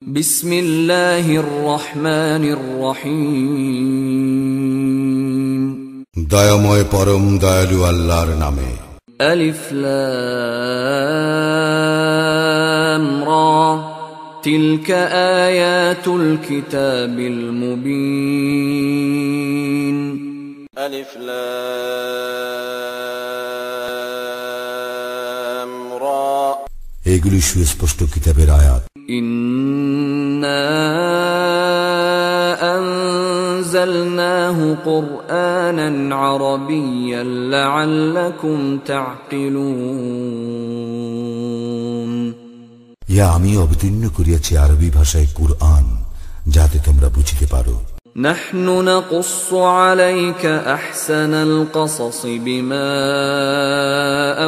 বিসমিল্লাহির রহমানির রহিম। দয়াময় পরম দয়ালু আল্লাহর নামে। আলিফ লাম রা তিলকা আয়াতুল কিতাবিল মুবিন। আলিফ লাম রা এগুলি সুস্পষ্ট কিতাবের আয়াত। ইন্না আনজালনাহু কুরআনান আরাবিয়্যান লাআল্লাকুম তা'কিলুন। ইয়া আমি অবতীর্ণ করিয়াছি আরবি ভাষায় কুরআন, যাতে তোমরা বুঝিতে পারো। نحن نقص عليك أحسن القصص بما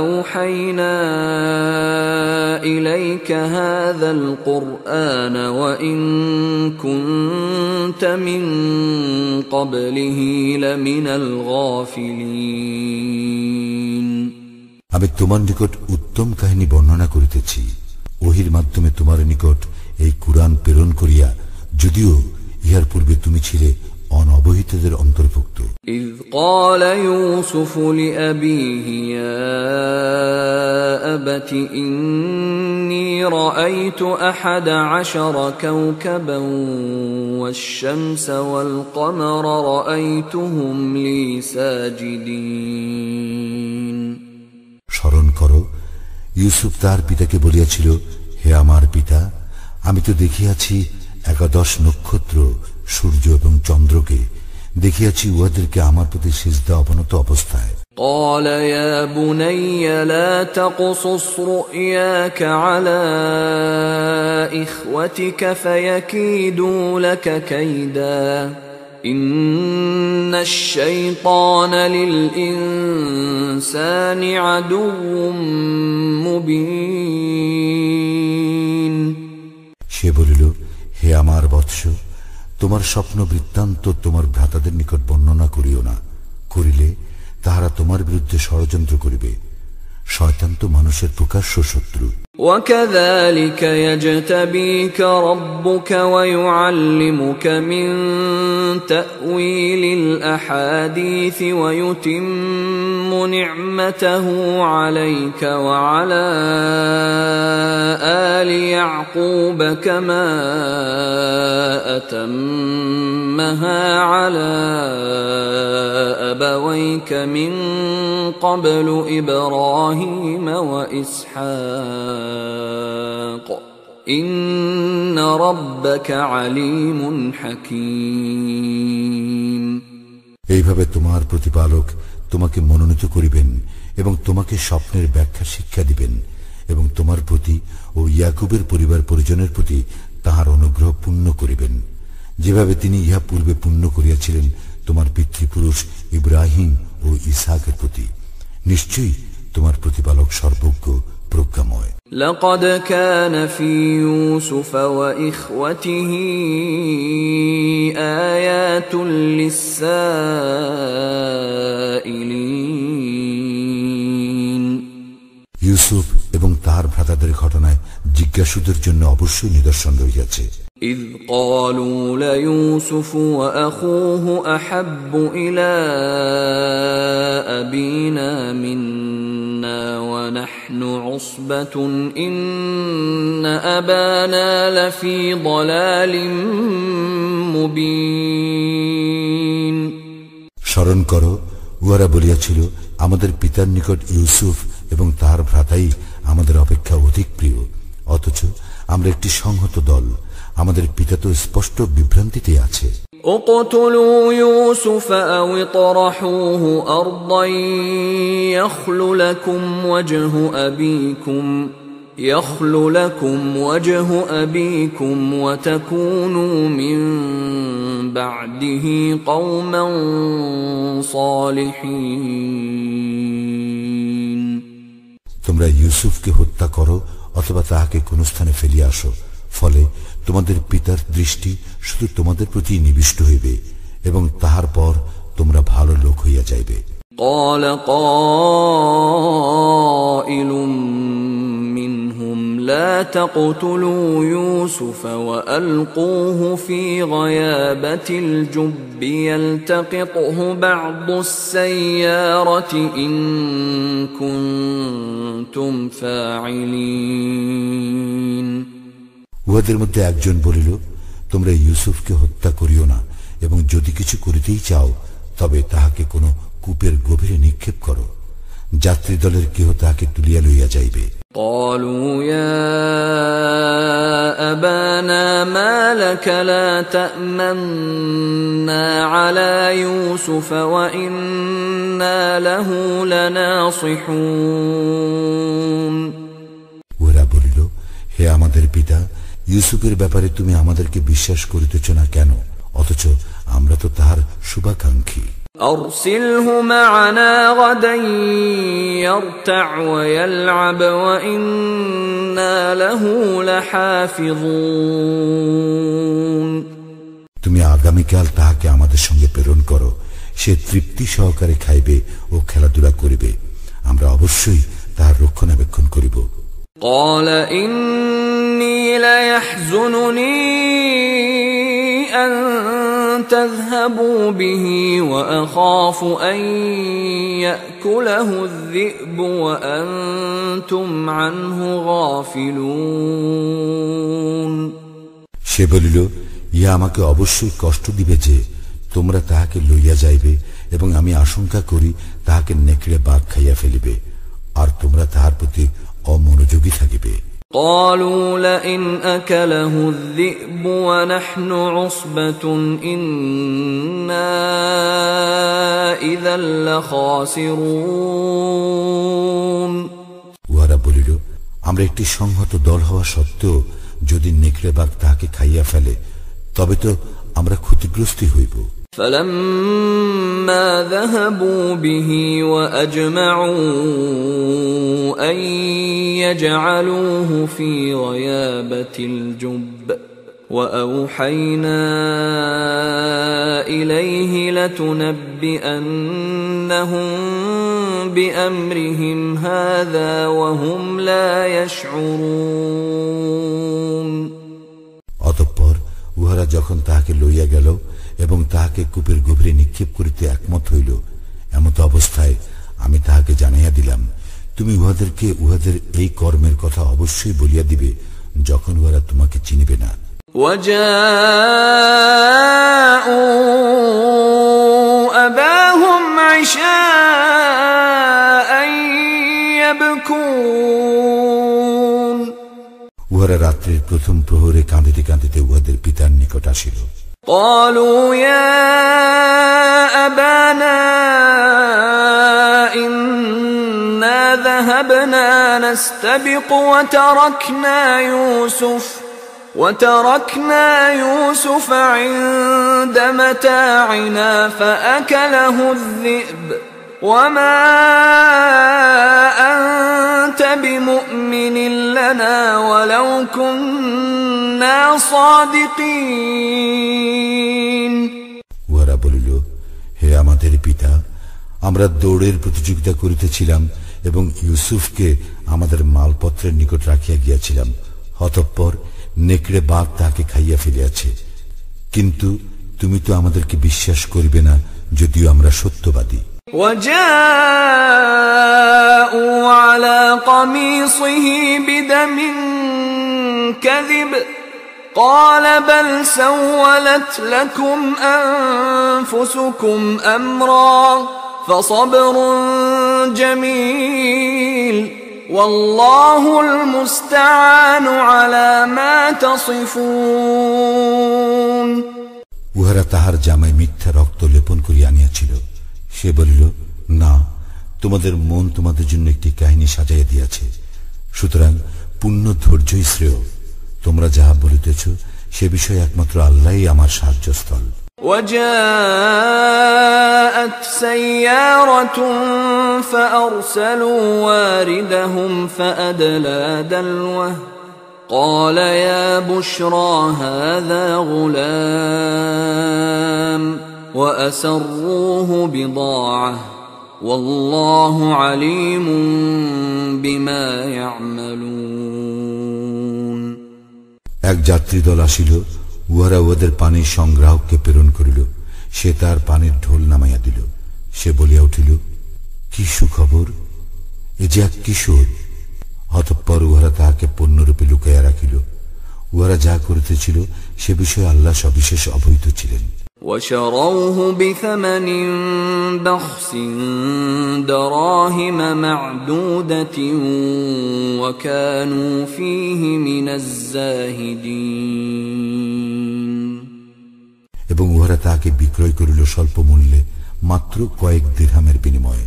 أوحينا إليك هذا القرآن وإن كنت من قبله لمن الغافلين। আমি তোমার নিকট উত্তম কাহিনী বর্ণনা করিতেছি ওহির মাধ্যমে তোমার নিকট এই কুরআন প্রেরণ করিয়া, যদিও ইহার পূর্বে তুমি ছিলে অনবহিতদের অন্তর্ভুক্ত। إذ قال يوسف لأبيه يا أبت إني رأيت 11 كوكبا والشمس والقمر رأيتهم لي ساجدين। স্মরণ করো, ইউসুফ তার পিতাকে বলিয়াছিল, হে আমার পিতা, আমি তো দেখিয়াছি 11 নক্ষত্র, সূর্য এবং চন্দ্রকে, দেখিয়াছি উহাদেরকে আমার প্রতি সিজদা অবনত অবস্থায়। قال يا بني لا تقصص رؤياك على إخوتك فيكيدوا لك كيدا إن الشيطان للإنسان عدو مبين। সে বলিল, হে আমার বৎস, তোমার স্বপ্ন বৃত্তান্ত তোমার ভ্রাতাদের নিকট বর্ণনা করিও না, করিলে তাহারা তোমার বিরুদ্ধে ষড়যন্ত্র করিবে। শয়তান তো মানুষের প্রকাশ্য শত্রু। وكذلك يجتبيك ربك ويعلمك من تأويل الأحاديث ويتم نعمته عليك وعلى آل يعقوب كما أتمها على أبويك من قبل إبراهيم وإسحاق إن ربك عليم حكيم। এইভাবে তোমার প্রতিপালক তোমাকে মনোনীত করিবেন এবং তোমাকে স্বপ্নের ব্যাখ্যা শিক্ষা দিবেন এবং তোমার প্রতি ও ইয়াকুবের পরিবার পরিজনের প্রতি তাহার অনুগ্রহ পূর্ণ করিবেন, যেভাবে তিনি ইহা পূর্বে পূর্ণ করিয়াছিলেন তোমার পিতৃপুরুষ ইব্রাহিম ও ইসহাকের প্রতি। নিশ্চয়ই তোমার প্রতিপালক সর্বজ্ঞ প্রজ্ঞাময়। لقد كان في يوسف وإخوته آيات للسائلين। ইউসুফ এবং তার ভ্রাতাদের ঘটনায় জিজ্ঞাসুদের জন্য অবশ্যই নিদর্শন রহিয়াছে। إذ قالوا ليوسف وأخوه أحب إلى أبينا منا ونحن عصبة إن أبانا لفي ضلال مبين। স্মরণ করো, উহারা বলিয়াছিল, আমাদের পিতার নিকট ইউসুফ এবং তার ভ্রাতাই আমাদের অপেক্ষা অধিক প্রিয়, অথচ আমরা একটি সংহত দল, আমাদের পিতা তো স্পষ্ট বিভ্রান্তিতে আছে। اقتلوا يوسف أو اطرحوه أرضا يخل لكم وجه أبيكم وتكونوا من بعده قوما صالحين। তোমরা ইউসুফকে হত্যা করো অথবা তাহাকে কোন স্থানে ফেলিয়া আসো, ফলে তোমাদের পিতার দৃষ্টি শুধু তোমাদের প্রতি নিবিষ্ট হইবে এবং তাহার পর তোমরা ভালো লোক হইয়া যাইবে। قال قائل منهم لا تقتلوا يوسف وألقوه في غيابة الجب يلتقطه بعض السيارة إن كنتم فاعلين উহাদের মধ্যে একজন বলিল, তোমরা ইউসুফকে হত্যা করিও না, এবং যদি কিছু করিতেই চাও তবে তাহাকে কোনো কূপের গভীরে নিক্ষেপ করো, যাত্রী দলের কেহ তাহাকে তুলিয়া লইয়া যাইবে। قالوا يا أبانا ما لك لا تأمنا على يوسف وإنا له لناصحون ওরা বলিল, হে আমাদের পিতা, ইউসুফের ব্যাপারে তুমি আমাদেরকে বিশ্বাস করিতেছ না কেন? অথচ আমরা তো তাহার শুভাকাঙ্ক্ষী। أرسله معنا غدا يرتع ويلعب وإنا له لحافظون তুমি আগামীকাল তাহাকে আমাদের সঙ্গে প্রেরণ করো, সে তৃপ্তি সহকারে খাইবে ও খেলাধুলা করিবে, আমরা অবশ্যই তাহার রক্ষণাবেক্ষণ করিব। قال إني ليحزنني أن تذهبوا به وأخاف أن يأكله الذئب وأنتم عنه غافلون সে বলিল, ইহা আমাকে অবশ্যই কষ্ট দিবে যে তোমরা তাহাকে লইয়া যাইবে, এবং আমি আশঙ্কা করি তাহাকে নেকড়ে বাঘ খাইয়া ফেলিবে, আর তোমরা তাহার প্রতি অমনোযোগী থাকিবে। قالوا لئن أكله الذئب ونحن عصبة إنا إذا لخاسرون উহারা বলিল, আমরা একটি সংহত দল হওয়া সত্ত্বেও যদি নেকড়ে বাঘ তাহাকে খাইয়া ফেলে তবে তো আমরা ক্ষতিগ্রস্ত হইব। فلما ذهبوا به وأجمعوا أن يجعلوه في غيابة الجب وأوحينا إليه لتنبئنهم بأمرهم هذا وهم لا يشعرون অতঃপর উহারা যখন তাহাকে লইয়া গেল এবং তাহাকে কূপের গভীরে নিক্ষেপ করিতে একমত হইল, এমত অবস্থায় আমি তাহাকে জানাইয়া দিলাম, তুমি উহাদেরকে উহাদের এই কর্মের কথা অবশ্যই বলিয়া দিবে যখন উহারা তোমাকে চিনিবে না। وجاءوا أباهم عشاء يبكون উহারা রাত্রির প্রথম প্রহরে কাঁদিতে কাঁদিতে উহাদের পিতার নিকট আসিল। قالوا يا أبانا إنا ذهبنا نستبق وتركنا يوسف عند متاعنا فأكله الذئب وما أنت بمؤمن لنا ولو كنا صادقين উহারা বলিল, হে আমাদের পিতা, আমরা দৌড়ের প্রতিযোগিতা করিতেছিলাম এবং ইউসুফকে আমাদের মালপত্রের নিকট রাখিয়া গিয়াছিলাম, অতঃপর নেকড়ে বাঘ তাহাকে খাইয়া ফেলিয়াছে, কিন্তু তুমি তো আমাদেরকে বিশ্বাস করিবে না যদিও আমরা সত্যবাদী। وجاءوا على قميصه بدم كذب قال بل سولت لكم أنفسكم أمرا فصبر جميل والله المستعان على ما تصفون উহারা তাহার জামায় মিথ্যা রক্ত লেপন করিয়া আনিয়াছিল। সে বলিল, না, তোমাদের মন তোমাদের জন্য একটি কাহিনী সাজাইয়া দিয়াছে, সুতরাং পূর্ণ ধৈর্যই শ্রেয়। তোমরা যাহা বলিতেছ সে বিষয়ে একমাত্র আল্লাহই আমার সাহায্যস্থল। وجاءت سيارة فأرسلوا واردهم فأدلى دلوه قال يا بشرى هذا غلام وأسروه بضاعة والله عليم بما يعملون এক যাত্রী দল আসিল, উহারা উহাদের পানির সংগ্রাহককে প্রেরণ করিল। সে তার পানির ঢোল নামাইয়া দিল। সে বলিয়া উঠিল, কি সুখবর, এ যে এক কিশোর। অতঃপর উহারা তাহাকে পণ্যরূপে লুকাইয়া রাখিল। উহারা যা করিতেছিল সে বিষয়ে আল্লাহ সবিশেষ অবহিত ছিলেন। وشروه بثمن بخس دراهم معدودة وكانوا فيه من الزاهدين। এবং উহারা তাহাকে বিক্রয় করিল স্বল্প মূল্যে, মাত্র কয়েক দিরহামের বিনিময়ে।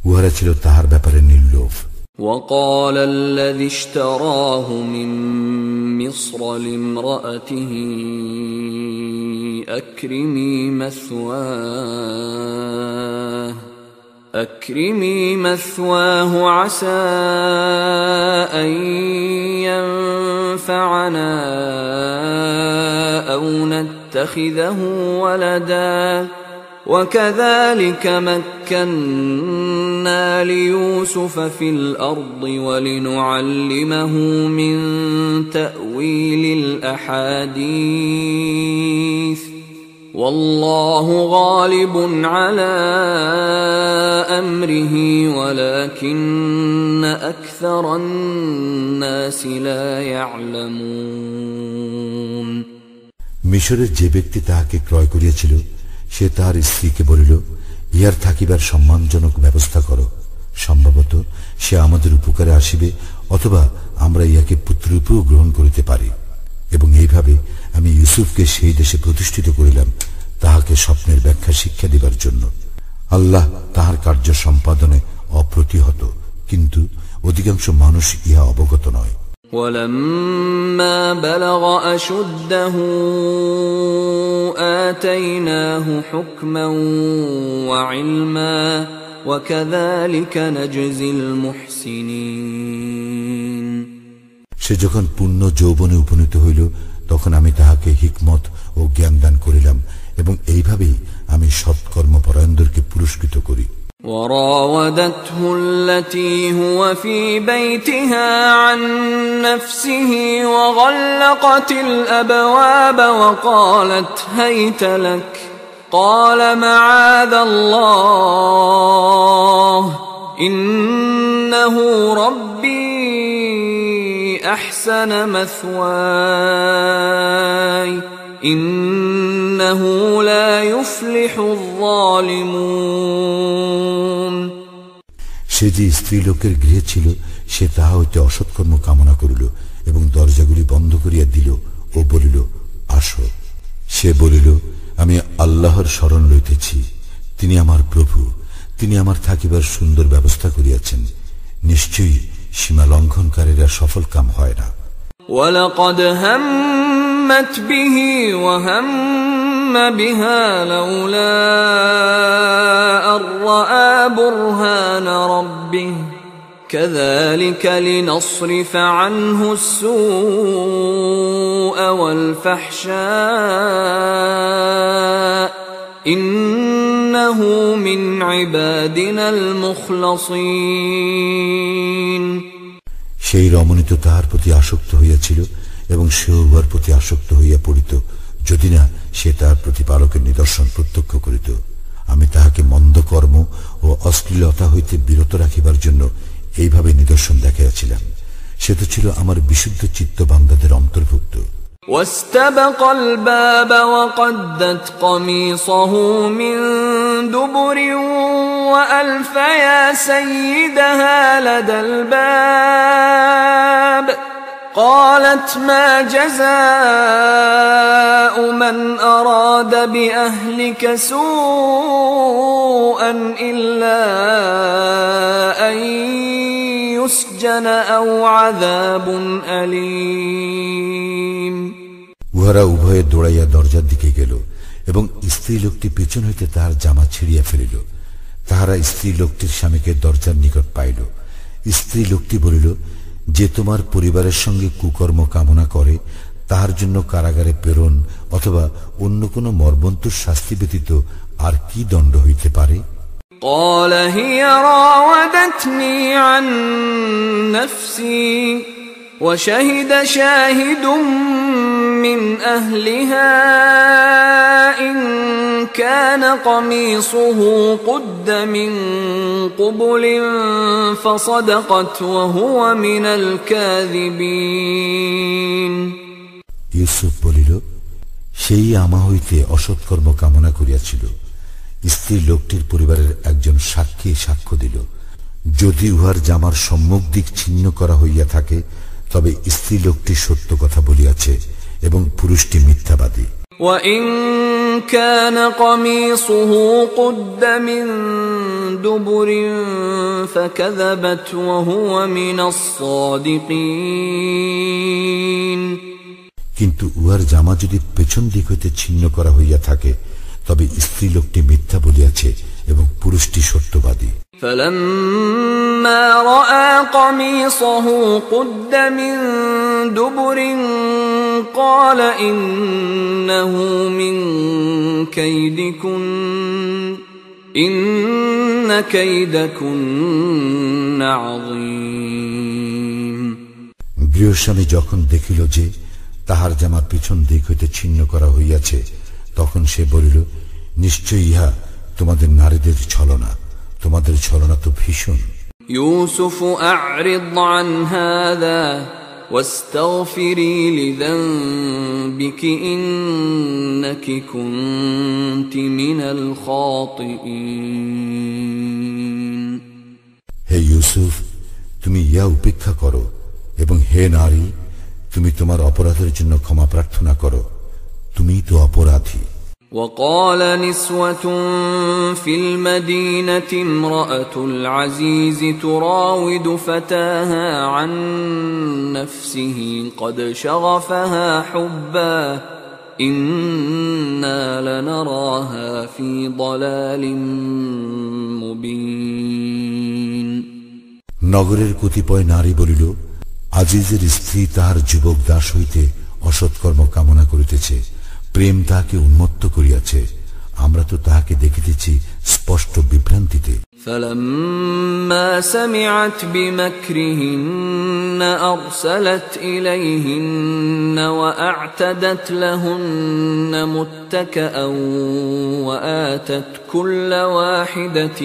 উহারা ছিল তাহার ব্যাপারে নির্লোভ। وقال الذي اشتراه من مصر لامرأته أكرمي مثواه عسى أن ينفعنا أو نتخذه ولدا وكذلك مكنا ليوسف في الأرض ولنعلمه من تأويل الأحاديث والله غالب على أمره ولكن أكثر الناس لا يعلمون। মিশরের যে ব্যক্তি তাহাকে ক্রয় করিয়াছিল সে তাহার স্ত্রীকে বলিল, ইহার থাকিবার সম্মানজনক ব্যবস্থা করো। সম্ভবত সে আমাদের উপকারে আসিবে, অথবা আমরা ইহাকে পুত্ররূপেও গ্রহণ করিতে পারি। এবং এইভাবে আমি ইউসুফকে সেই দেশে প্রতিষ্ঠিত করিলাম, তাহাকে স্বপ্নের ব্যাখ্যা শিক্ষা দিবার জন্য। আল্লাহ তাহার কার্য সম্পাদনে অপ্রতিহত, কিন্তু অধিকাংশ মানুষ ইহা অবগত নয়। ولما بلغ أشده آتيناه حكما وعلما وكذلك نجزي المحسنين। সে যখন পূর্ণ যৌবনে উপনীত হইল তখন আমি তাহাকে হিকমত ও জ্ঞান দান করিলাম, এবং এইভাবেই আমি সৎকর্মপরায়ণদেরকে পুরস্কৃত করি। وراودته التي هو في بيتها عن نفسه وغلقت الأبواب وقالت هيت لك قال معاذ الله إنه ربي أحسن مثواي إنه لا يفلح الظالمون। সে যে স্ত্রী লোকের গৃহে ছিল সে তাহা হইতে অসৎকর্ম কামনা করিল এবং দরজাগুলি বন্ধ করিয়া দিল ও বলিল, আসো। সে বলিল, আমি আল্লাহর শরণ লইতেছি, তিনি আমার প্রভু, তিনি আমার থাকিবার সুন্দর ব্যবস্থা করিয়াছেন। নিশ্চয়ই সীমা লঙ্ঘনকারীরা সফল কাম হয় না। وَلَقَدْ هَمَّتْ بِهِ وَهَمَّ بِهَا لَوْلَا أَن رَّأَىٰ بُرْهَانَ رَبِّهِ كَذَلِكَ لِنَصْرِفَ عَنْهُ السُّوءَ وَالْفَحْشَاءَ إِنَّهُ مِنْ عِبَادِنَا الْمُخْلَصِينَ। সেই রমণী তো তাহার প্রতি আসক্ত হইয়াছিল এবং সেও উহার প্রতি আসক্ত হইয়া পড়িত, যদি না সে তাহার প্রতিপালকের নিদর্শন প্রত্যক্ষ করিত। আমি তাহাকে মন্দ কর্ম ও অশ্লীলতা হইতে বিরত রাখিবার জন্য এইভাবে নিদর্শন দেখাইয়াছিলাম। সে তো ছিল আমার বিশুদ্ধ চিত্ত বান্দাদের অন্তর্ভুক্ত। واستبق الباب وقدت قميصه من دبر وألف يا سيدها لدى الباب قالت ما جزاء من أراد بأهلك سوءا إلا أن يسجن أو عذاب أليم। উহারা উভয়ে দৌড়াইয়া দরজার দিকে গেল এবং স্ত্রী লোকটি পেছন হইতে তাহার জামা ছিঁড়িয়া ফেলিল। তাহারা স্ত্রী লোকটির স্বামীকে দরজার নিকট পাইল। স্ত্রী লোকটি বলিল, যে তোমার পরিবারের সঙ্গে কুকর্ম কামনা করে তাহার জন্য কারাগারে প্রেরণ অথবা অন্য কোন মর্মন্তুর শাস্তি ব্যতীত আর কি দণ্ড হইতে পারে? قال هي راودتني عن نفسي وشهد شاهد من أهلها إن كان قميصه قد من قبل فصدقت وهو من الكاذبين ইউসুফ বলিল, সেই আমা হইতে অসৎকর্ম কামনা করিয়াছিল। স্ত্রী লোকটির পরিবারের একজন সাক্ষী সাক্ষ্য দিল, যদি উহার জামার সম্মুখ দিক ছিন্ন করা হইয়া থাকে তবে স্ত্রী লোকটি সত্য কথা বলিয়াছে এবং পুরুষটি মিথ্যাবাদী। وَإِن كَانَ قَمِيصُهُ قُدَّ مِن دُبُرٍ فَكَذَبَتْ وَهُوَ مِنَ الصَّادِقِينَ কিন্তু উহার জামা যদি পেছন দিক হইতে ছিন্ন করা হইয়া থাকে তবে স্ত্রী লোকটি মিথ্যা বলিয়াছে এবং পুরুষটি সত্যবাদী। فَلَمَّا رَأَى قَمِيصَهُ قُدَّ مِن دُبُرٍ قَالَ إِنَّهُ مِن كَيْدِكُنَّ إِنَّ كَيْدَكُنَّ عَظِيمٌ গৃহস্বামী যখন দেখিল যে তাহার জামা পিছন দিক হইতে ছিন্ন করা হইয়াছে তখন সে বলিল, নিশ্চয়ই ইহা তোমাদের নারীদের ছলনা, তোমাদের ছলনা তো ভীষণ। يوسف أعرض عن هذا واستغفري لذنبك إنك كنت من الخاطئين হে ইউসুফ, তুমি ইয়া উপেক্ষা করো এবং হে নারী, তুমি তোমার অপরাধের জন্য ক্ষমা প্রার্থনা করো, তুমি তো অপরাধী। وقال نسوة في المدينة امرأة العزيز تراود فتاها عن نفسه قد شغفها حبا إنا لنراها في ضلال مبين নগরের কতিপয় নারী বলিল, আজিজের স্ত্রী তাহার যুবক দাস হইতে অসৎকর্ম কামনা করিতেছে, প্রেম তাহাকে উন্মত্ত করিয়াছে, আমরা তো তাহাকে দেখিতেছি স্পষ্ট বিভ্রান্তিতে। فلما سمعت بمكرهن أرسلت إليهن وأعتدت لهن متكئا وآتت كل واحدة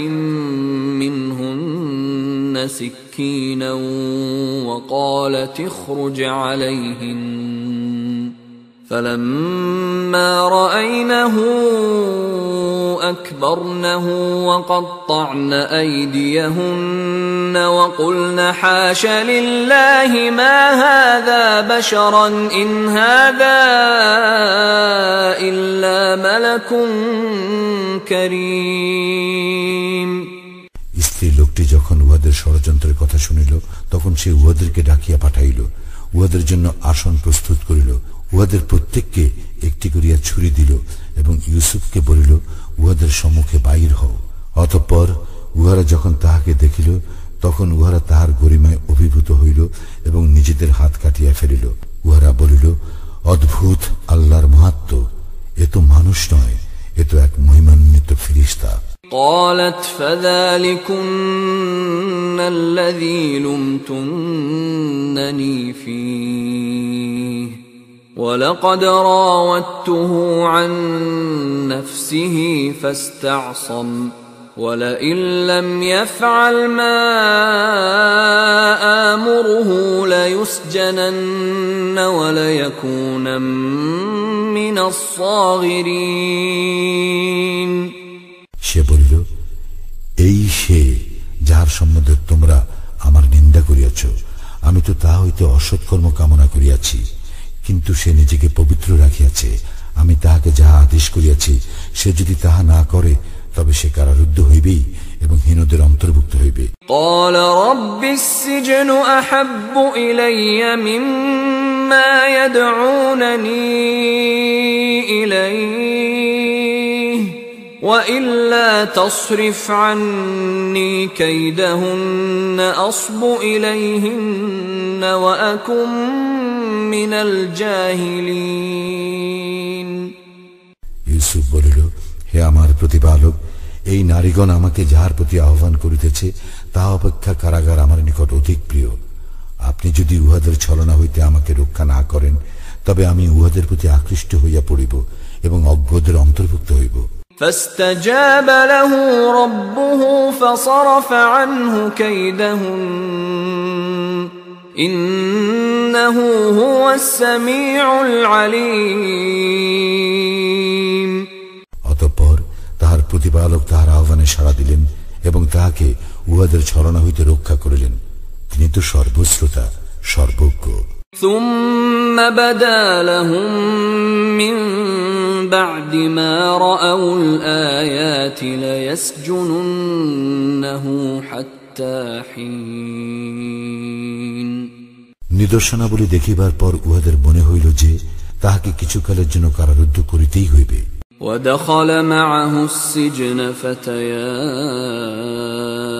منهن سكينا وقالت اخرج عليهن فلما رأينه أكبرنه وقطعن أيديهن وقلن حاش لله ما هذا بشرا إن هذا إلا ملك كريم স্ত্রী লোকটি যখন উহাদের ষড়যন্ত্রের কথা শুনিল তখন সে উহাদেরকে ডাকিয়া পাঠাইল, উহাদের জন্য আসন প্রস্তুত করিল, উহাদের প্রত্যেককে একটি করিয়া ছুরি দিল এবং ইউসুফকে বলিল, উহাদের সম্মুখে বাহির হও। অতঃপর উহারা যখন তাহাকে দেখিল তখন উহারা তাহার গরিমায় অভিভূত হইল এবং নিজেদের হাত কাটিয়া ফেলিল। উহারা বলিল, অদ্ভুত আল্লাহর মাহাত্ম্য, এ তো মানুষ নয়, এ তো এক মহিমান্বিত ফেরেশতা। قالت فذلكن الذي لمتنني فيه ولقد راودته عن نفسه فاستعصم ولئن لم يفعل ما آمره ليسجنن وليكونا من الصاغرين সে বলিল, এই সে যাহার সম্বন্ধে তোমরা আমার নিন্দা করিয়াছ, আমি তো তাহা হইতে অসৎকর্ম কামনা করিয়াছি, কিন্তু সে নিজেকে পবিত্র রাখিয়াছে, আমি তাহাকে যাহা আদেশ করিয়াছি সে যদি তাহা না করে তবে সে কারারুদ্ধ হইবেই এবং হীনদের অন্তর্ভুক্ত হইবে। قال رب السجن أحب إلي مما يدعونني إليه وإلا تصرف عني كيدهن أصب إليهن وأكن من الجاهلين ইউসুফ বলিল, হে আমার প্রতিপালক, এই নারীগণ আমাকে যাহার প্রতি আহ্বান করিতেছে তাহা অপেক্ষা কারাগার আমার নিকট অধিক প্রিয়, আপনি যদি উহাদের ছলনা হইতে আমাকে রক্ষা না করেন, তবে আমি উহাদের প্রতি আকৃষ্ট হইয়া পড়িব এবং অজ্ঞদের অন্তর্ভুক্ত হইব। فاستجاب له ربه فصرف عنه كيدهن إنه هو السميع العليم। অতঃপর তাহার প্রতিপালক তাহার আহ্বানে সাড়া দিলেন এবং তাহাকে উহাদের ছলনা হইতে রক্ষা করিলেন। তিনি তো সর্বশ্রোতা, সর্বজ্ঞ। ثم بدا لهم من بعد ما رأوا الآيات ليسجننه حتى حين। নিদর্শনাবলী দেখিবার পর উহাদের মনে হইল যে তাহাকে কিছুকালের জন্য কারারুদ্ধ করিতেই হইবে। ودخل معه السجن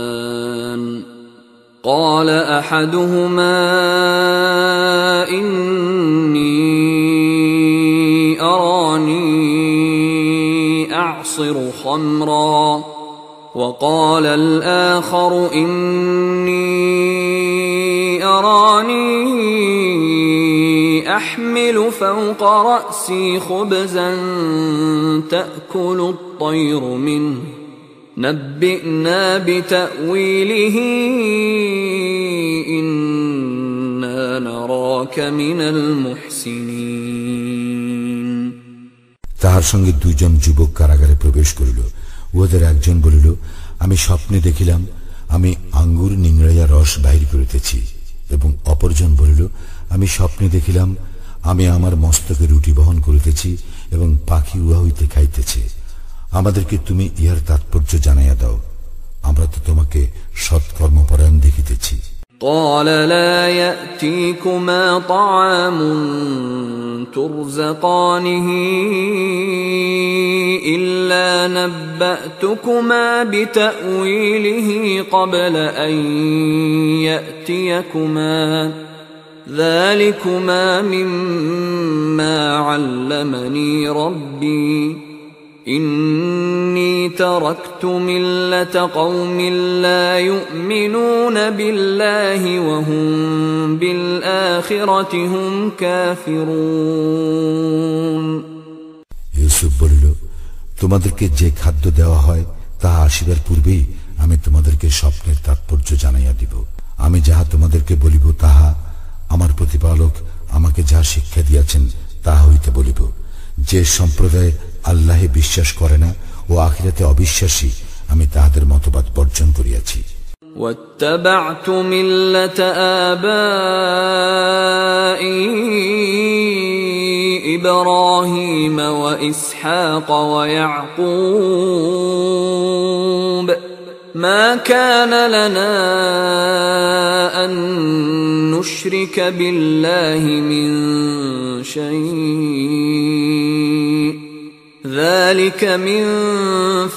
فتيان قال أحدهما إني أراني أعصر خمرا وقال الآخر إني أراني أحمل فوق رأسي خبزا تأكل الطير منه نبئنا بتأويله إنا نراك من المحسنين। তাহার সঙ্গে দুইজন যুবক কারাগারে প্রবেশ করিল। উহাদের একজন বলিল, আমি স্বপ্নে দেখিলাম আমি আঙ্গুর নিংড়াইয়া রস বাহির করিতেছি, এবং অপরজন বলিল, আমি স্বপ্নে দেখিলাম আমি আমার মস্তকে রুটি বহন করিতেছি এবং পাখি উহা হইতে খাইতেছে। আমাদেরকে তুমি ইহার তাৎপর্য জানাইয়া দাও, আমরা তো তোমাকে সৎকর্মপরায়ণ দেখিতেছি। قال لا يأتيكما طعام ترزقانه إلا نبأتكما بتأويله قبل أن يأتيكما ذلكما مما علمني ربي إني تركت ملة قوم لا يؤمنون بالله وهم بالآخرة هم كافرون। ইউসুফ বলিল, তোমাদেরকে যে খাদ্য দেওয়া হয় তাহা আসিবার পূর্বেই আমি তোমাদেরকে স্বপ্নের তাৎপর্য জানাইয়া দিব। আমি যাহা তোমাদেরকে বলিব তাহা আমার প্রতিপালক আমাকে যাহা শিক্ষা দিয়াছেন তাহা হইতে বলিব। যে সম্প্রদায় আল্লাহে বিশ্বাস করে না ও আখিরাতে অবিশ্বাসী, আমি তাহাদের মতবাদ বর্জন করিয়াছি। واتبعت ملة آبائي إبراهيم وإسحاق ويعقوب ما كان لنا أن نشرك بالله من شيء ذلك من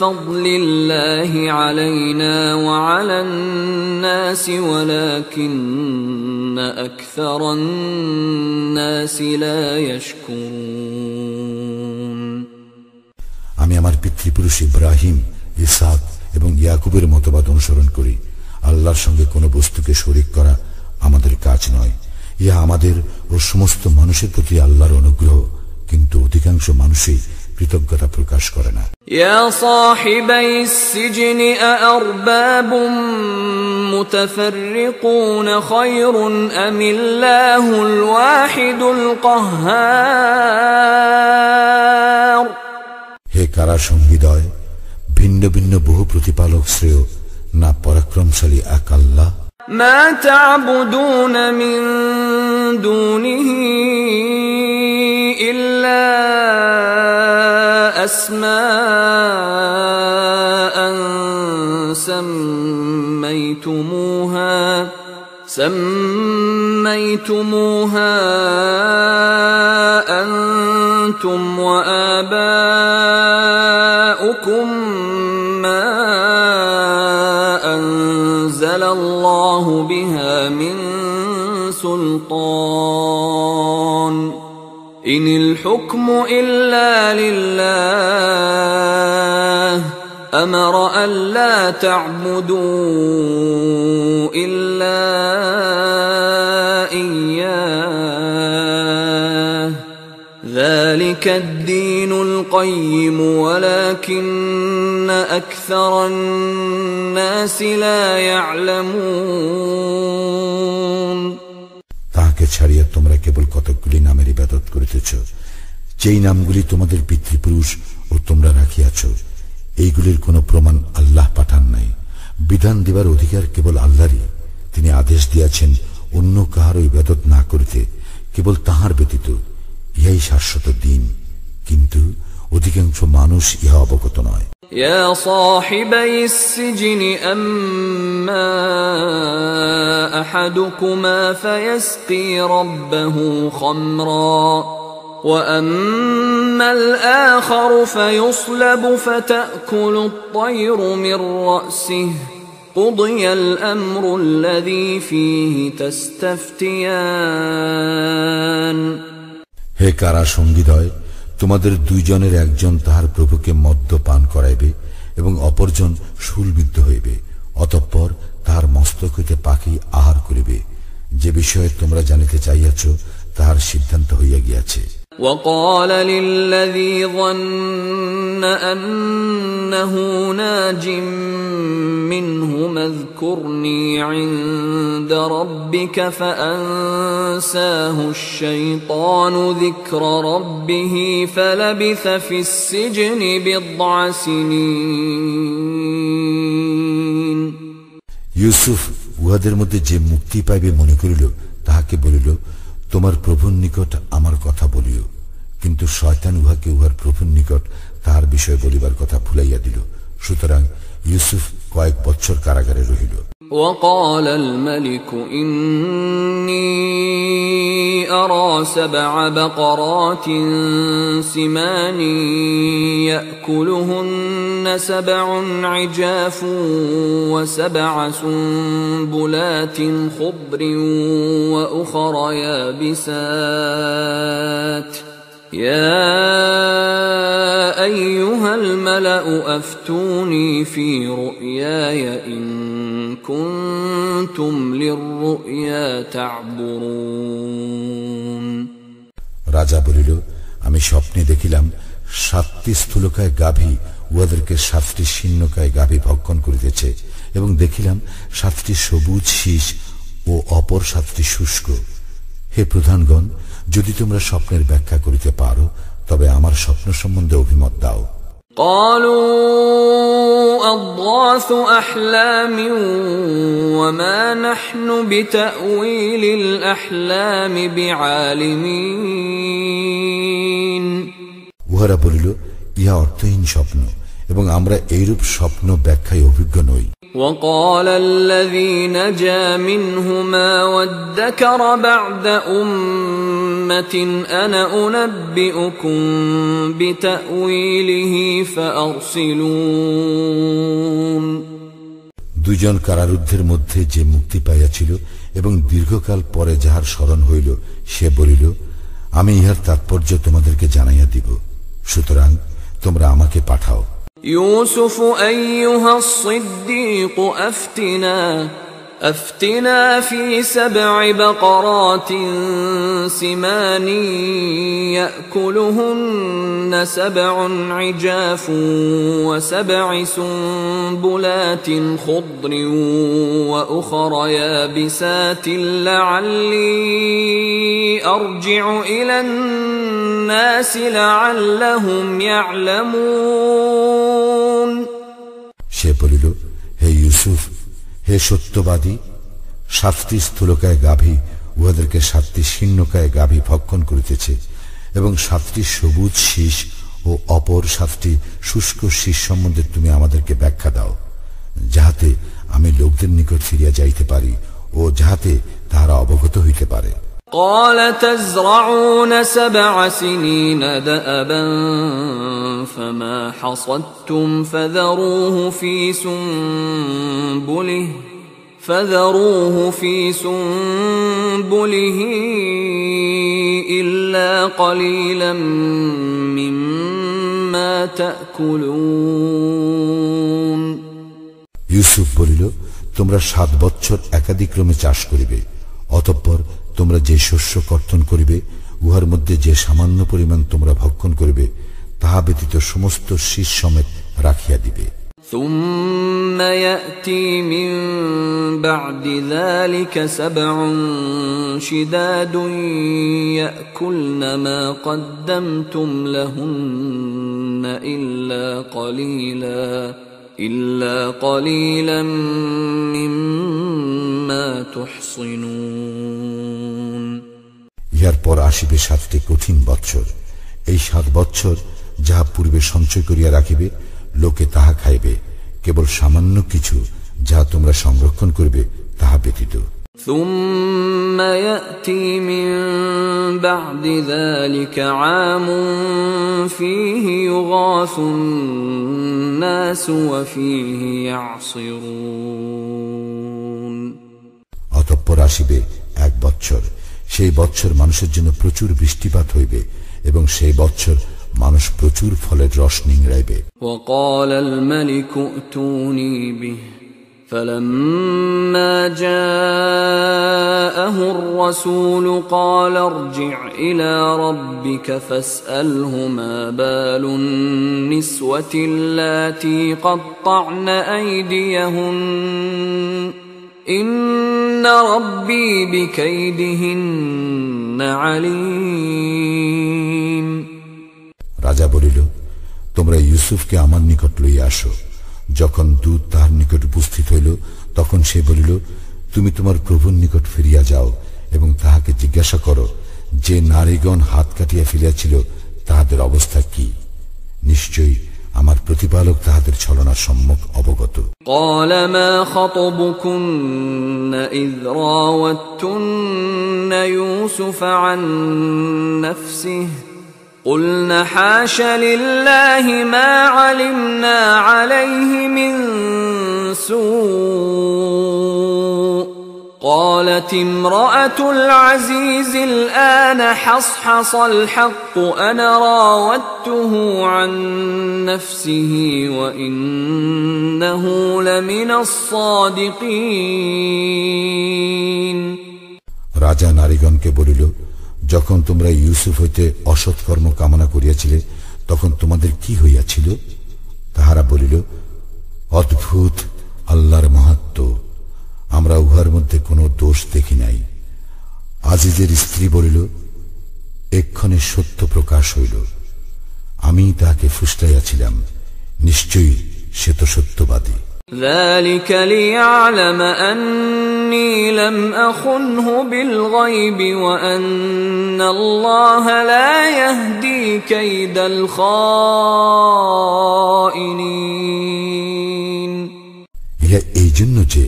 فضل الله علينا وعلى الناس ولكن أكثر الناس لا يشكرون। আমি আমার পিতৃপুরুষ ইব্রাহিম, ইসহাক এবং ইয়াকুবের মতবাদ অনুসরণ করি। আল্লাহর সঙ্গে কোনো বস্তুকে শরীক করা আমাদের কাজ নয়। ইহা আমাদের ও সমস্ত মানুষের প্রতি আল্লাহর অনুগ্রহ, কিন্তু অধিকাংশ মানুষই কৃতজ্ঞতা প্রকাশ করে না। ইয়া সাহিবাইস সিজনি আরবাবুম মুতাফাররিকুন খায়রুন আমিল্লাহুল ওয়াহিদুল কাহ্হার। হে কারা সঙ্গীদয়, ভিন্ন ভিন্ন বহু প্রতিপালক শ্রেয় না পরাক্রমশালী এক আল্লাহ? মা তা'বুদুন মিন দুনিহি ইল্লা আসমাআন سميتموها أنتم وآباؤكم ما أنزل الله بها من سلطان إن الحكم إلا لله أمر ألا تعبدوا إلا ذلك الدين القيم ولكن أكثر الناس لا يعلمون তাহাকে ছাড়িয়া তোমরা কেবল কতকগুলি নামের ইবাদত করিতেছ, যেই নামগুলি তোমাদের পিতৃপুরুষ ও তোমরা রাখিয়াছ। এইগুলির কোন প্রমাণ আল্লাহ পাঠান নাই। বিধান দিবার অধিকার কেবল আল্লাহরই। তিনি আদেশ দিয়াছেন অন্য কাহারও ইবাদত না করিতে, কেবল তাহার ব্যতীত। ইহাই শাশ্বত দিন, কিন্তু অধিকাংশ মানুষ ইহা অবগত নয়। يا صاحبي السجن أما أحدكما فيسقي ربه خمرا وأما الآخر فيصلب فتأكل الطير من رأسه قضي الأمر الذي فيه تستفتيان হে কারা সঙ্গীদ্বয়, তোমাদের দুইজনের একজন তাহার প্রভুকে মদ্য পান করাইবে এবং অপরজন শূলবিদ্ধ হইবে, অতঃপর তাহার মস্তক হইতে পাখি আহার করিবে। যে বিষয়ে তোমরা জানিতে চাইয়াছ তাহার সিদ্ধান্ত হইয়া গিয়াছে। وقال للذي ظن أنه ناج منهما اذكرني عند ربك فأنساه الشيطان ذكر ربه فلبث في السجن بضع سنين ইউসুফ উহাদের মধ্যে যে মুক্তি পাইবে মনে করিল, তাহাকে বলিল, তোমার প্রভুর নিকট আমার কথা বলিও। কিন্তু শয়তান উহাকে উহার প্রভুর নিকট তাহার বিষয় বলিবার কথা ভুলাইয়া দিল। সুতরাং ইউসুফ কয়েক বৎসর কারাগারে রহিল। وقال الملك إني أرى 7 بقرات سمان يأكلهن 7 عجاف و7 سنبلات خضر وأخر يابسات يا أيها الملأ أفتوني في رؤياي إن كنتم للرؤيا تعبرون রাজা বলিল, আমি স্বপ্নে দেখিলাম 7টি স্থূলকায় গাভী উহাদেরকে 7টি শীর্ণকায় গাভী ভক্ষণ করিতেছে, এবং দেখিলাম 7টি সবুজ শীষ ও অপর 7টি শুষ্ক। হে প্রধানগণ, যদি তোমরা স্বপ্নের ব্যাখ্যা করিতে পারো তবে আমার স্বপ্ন সম্বন্ধে অভিমত দাও। قالوا أضغاث أحلام وما نحن بتأويل الأحلام بعالمين উহারা বলিল, ইহা অর্থহীন স্বপ্ন এবং আমরা এইরূপ স্বপ্ন ব্যাখ্যায় অভিজ্ঞ নই। وقال الذي نجا منهما وادكر بعد أمة أنا أنبئكم بتأويله فأرسلون দুইজন কারারুদ্ধের মধ্যে যে মুক্তি পাইয়াছিল এবং দীর্ঘকাল পরে যাহার স্মরণ হইল, সে বলিল, আমি ইহার তাৎপর্য তোমাদেরকে জানাইয়া দিব, সুতরাং তোমরা আমাকে পাঠাও। يوسف أيها الصديق أفتنا في 7 بقرات سمان يأكلهن 7 عجاف و7 سنبلات خضر وأخر يابسات لعلي أرجع إلى الناس لعلهم يعلمون সে বলিল, হে ইউসুফ, হে সত্যবাদী, 7টি স্থূলকায় গাভী উহাদেরকে 7টি শীর্ণকায় গাভী ভক্ষণ করিতেছে, এবং 7টি সবুজ শীষ ও অপর 7টি শুষ্ক শীষ সম্বন্ধে তুমি আমাদেরকে ব্যাখ্যা দাও, যাহাতে আমি লোকদের নিকট ফিরিয়া যাইতে পারি ও যাহাতে তাহারা অবগত হইতে পারে। قال تزرعون 7 سنين دأبا فما حصدتم فذروه في سنبله إلا قليلا مما تأكلون ইউসুফ বলিল, তোমরা 7 বৎসর একাদিক্রমে চাষ করিবে, অতঃপর তোমরা যে শস্য কর্তন করিবে উহার মধ্যে যে সামান্য পরিমাণ তোমরা ভক্ষণ করবে তাহা ব্যতীত সমস্ত শীষ সমেত রাখিয়া দিবে। ثم يأتي من بعد ذلك 7 شداد يأكلن ما قدمتم لهن إلا قليلا مما تحصنون। ইহার পর আসিবে 7টি কঠিন বৎসর। এই 7 বৎসর যাহা পূর্বে সঞ্চয় করিয়া রাখিবে লোকে তাহা খাইবে, কেবল সামান্য কিছু যাহা তোমরা সংরক্ষণ করবে তাহা ব্যতীত। ثم يأتي من بعد ذلك عام فيه يغاث الناس وفيه يعصرون। অতঃপর আসিবে 1 বৎসর, সেই বৎসর মানুষের জন্য প্রচুর বৃষ্টিপাত হইবে এবং সেই বৎসর মানুষ প্রচুর ফলের রস নিংড়াইবে। وقال الملك ائتوني به فلما جاءه الرسول قال ارجع إلى ربك فاسأله ما بال النسوة اللاتي قطعن أيديهن إن ربي بكيدهن عليم। রাজা বলিল, তোমরা ইউসুফকে আমার নিকট লইয়া আসো। যখন দূত তাহার নিকট উপস্থিত হইল তখন সে বলিল, তুমি তোমার প্রভুর নিকট ফিরিয়া যাও এবং তাহাকে জিজ্ঞাসা করো যে নারীগণ হাত কাটিয়া ফেলিয়াছিল তাহাদের অবস্থা কি। নিশ্চয়ই আমার প্রতিপালক তাহাদের ছলনা সম্মুখ অবগত। قال ما خطبكن إذ راوتن يوسف عن نفسه قلنا حاش لله ما علمنا عليه من سوء قالت امرأة العزيز الآن حصحص الحق أنا راودته عن نفسه وإنه لمن الصادقين। রাজা নারীগণকে বলিল, যখন তোমরা ইউসুফ হইতে অসৎকর্ম কামনা করিয়াছিলে তখন তোমাদের কি হইয়াছিল? তাহারা বলিল, অদ্ভুত আল্লাহর মাহাত্ম্য, আমরা উহার মধ্যে কোনো দোষ দেখি নাই। আজিজের স্ত্রী বলিল, এক্ষণে সত্য প্রকাশ হইল, আমি তাহাকে ফুসলাইয়াছিলাম, নিশ্চয়ই সে তো সত্যবাদী। ذلك ليعلم أني لم أخنه بالغيب وأن الله لا يهدي كيد الخائنين। ইহা এই জন্য যে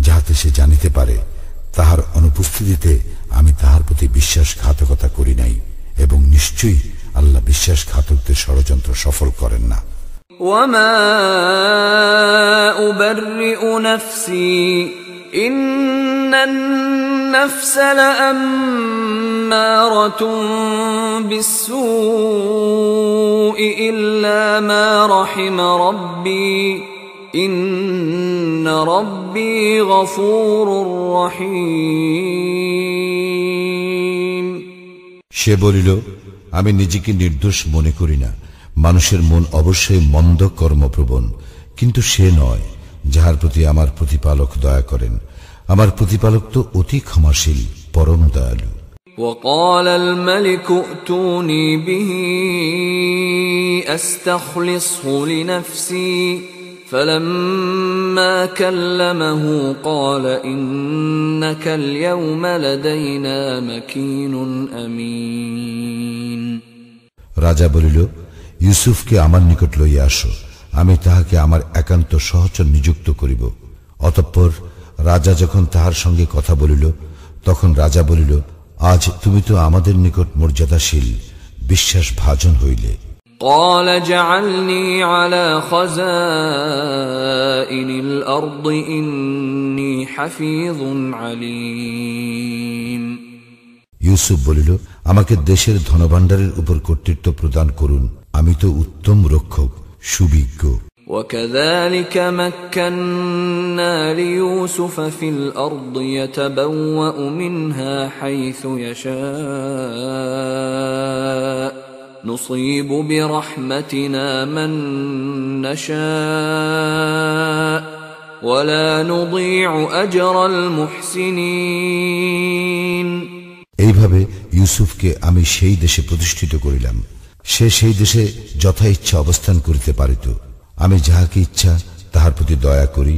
যাহাতে সে জানিতে পারে তাহার অনুপস্থিতিতে আমি তাহার প্রতি বিশ্বাসঘাতকতা করি নাই এবং নিশ্চয়ই আল্লাহ বিশ্বাসঘাতকদের ষড়যন্ত্র সফল করেন না। وما أبرئ نفسي إن النفس لأمارة بالسوء إلا ما رحم ربي إن ربي غفور رحيم। সে বলিল, আমি নিজেকে নির্দোষ মনে করি না, মানুষের মন অবশ্যই মন্দ কর্মপ্রবণ, কিন্তু সে নয় যাহার প্রতি আমার প্রতিপালক দয়া করেন। আমার প্রতিপালক তো অতি ক্ষমাশীল, পরম দয়ালু। وقال الملك ائتوني به أستخلصه لنفسي فلما كلمه قال إنك اليوم لدينا مكين أمين। রাজা বলিল, ইউসুফকে আমার নিকট লইয়া আসো, আমি তাহাকে আমার একান্ত সহচর নিযুক্ত করিব। অতঃপর রাজা যখন তাহার সঙ্গে কথা বলিল তখন রাজা বলিল, আজ তুমি তো আমাদের নিকট মর্যাদাশীল, বিশ্বাসভাজন হইলে। قال اجعلني على خزائن الأرض إني حفيظ عليم। ইউসুফ বলিল, আমাকে দেশের ধনভাণ্ডারের উপর কর্তৃত্ব প্রদান করুন, আমি তো উত্তম রক্ষক, সুবিজ্ঞ। وكذلك مكنا ليوسف في الأرض يتبوأ منها حيث يشاء نصيب برحمتنا من نشاء ولا نضيع أجر المحسنين এইভাবে ইউসুফকে আমি সেই দেশে প্রতিষ্ঠিত করিলাম, সে সেই দেশে যথা ইচ্ছা অবস্থান করিতে পারিত। আমি যাহাকে ইচ্ছা তাহার প্রতি দয়া করি,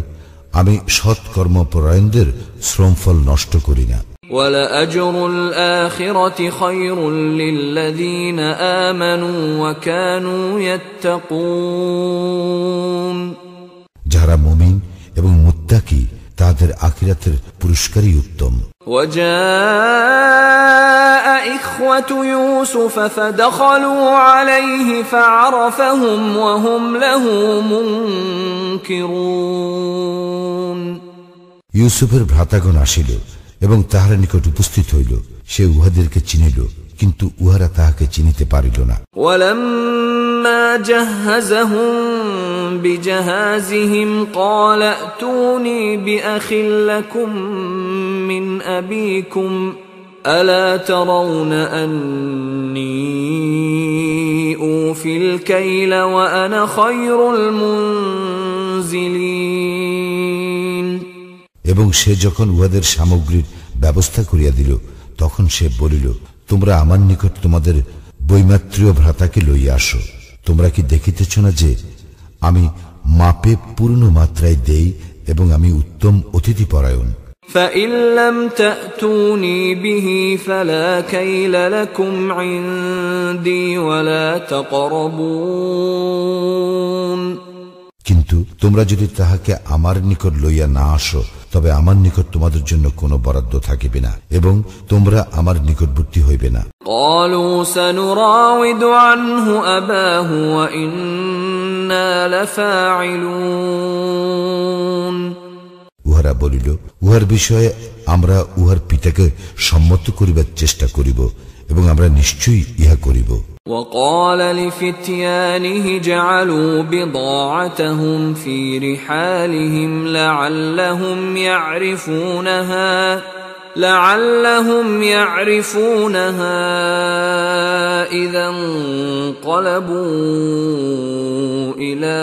আমি সৎকর্মপরায়ণদের শ্রমফল নষ্ট করি না। وَلَأَجْرُ الْآخِرَةِ خَيْرٌ لِّلَّذِينَ آمَنُوا وَكَانُوا يَتَّقُونَ যারা মুমিন এবং মুত্তাকি তাদের আখিরাতের পুরস্কারই উত্তম। وَجَاءَ إِخْوَةُ يُوسُفَ فَدَخَلُوا عَلَيْهِ فَعَرَفَهُمْ وَهُمْ لَهُ مُنكِرُونَ ইউসুফের ভ্রাতাগণ আসিল এবং তাহার নিকট উপস্থিত হইল, সে উহাদেরকে চিনিল, কিন্তু উহারা তাহাকে চিনিতে পারিল না। وَلَمَّا جَهَّزَهُم بِجَهَازِهِمْ قَالَ ائْتُونِي بِأَخٍ لَّكُم مِّنْ أَبِيكُمْ أَلَا تَرَوْنَ أَنِّي أُوفِي الْكَيْلَ وَأَنَا خَيْرُ الْمُنزِلِينَ এবং সে যখন উহাদের সামগ্রীর ব্যবস্থা করিয়া দিল, তখন সে বলিল, তোমরা আমার নিকট তোমাদের বৈমাত্রীয় ভ্রাতাকে লইয়া আসো। তোমরা কি দেখিতেছ না যে আমি মাপে পূর্ণ মাত্রায় দেই এবং আমি উত্তম অতিথি পরায়ণ। فَإِن لَّمْ تَأْتُونِي بِهِ فَلَا كَيْلَ لَكُمْ عِندِي وَلَا تَقْرَبُونَ কিন্তু তোমরা যদি তাহাকে আমার নিকট লইয়া না আসো, তবে আমার নিকট তোমাদের জন্য কোনো বরাদ্দ থাকিবে না এবং তোমরা আমার নিকটবর্তী হইবে না। قَالُوا سَنُرَاوِدُ عَنْهُ أَبَاهُ وَإِنَّا لَفَاعِلُونَ উহারা বলিল, উহার বিষয়ে আমরা উহার পিতাকে সম্মত করিবার চেষ্টা করিব এবং আমরা নিশ্চয়ই ইহা করিব। وقال لفتيانه جعلوا بضاعتهم في رحالهم لعلهم يعرفونها إذا انقلبوا إلى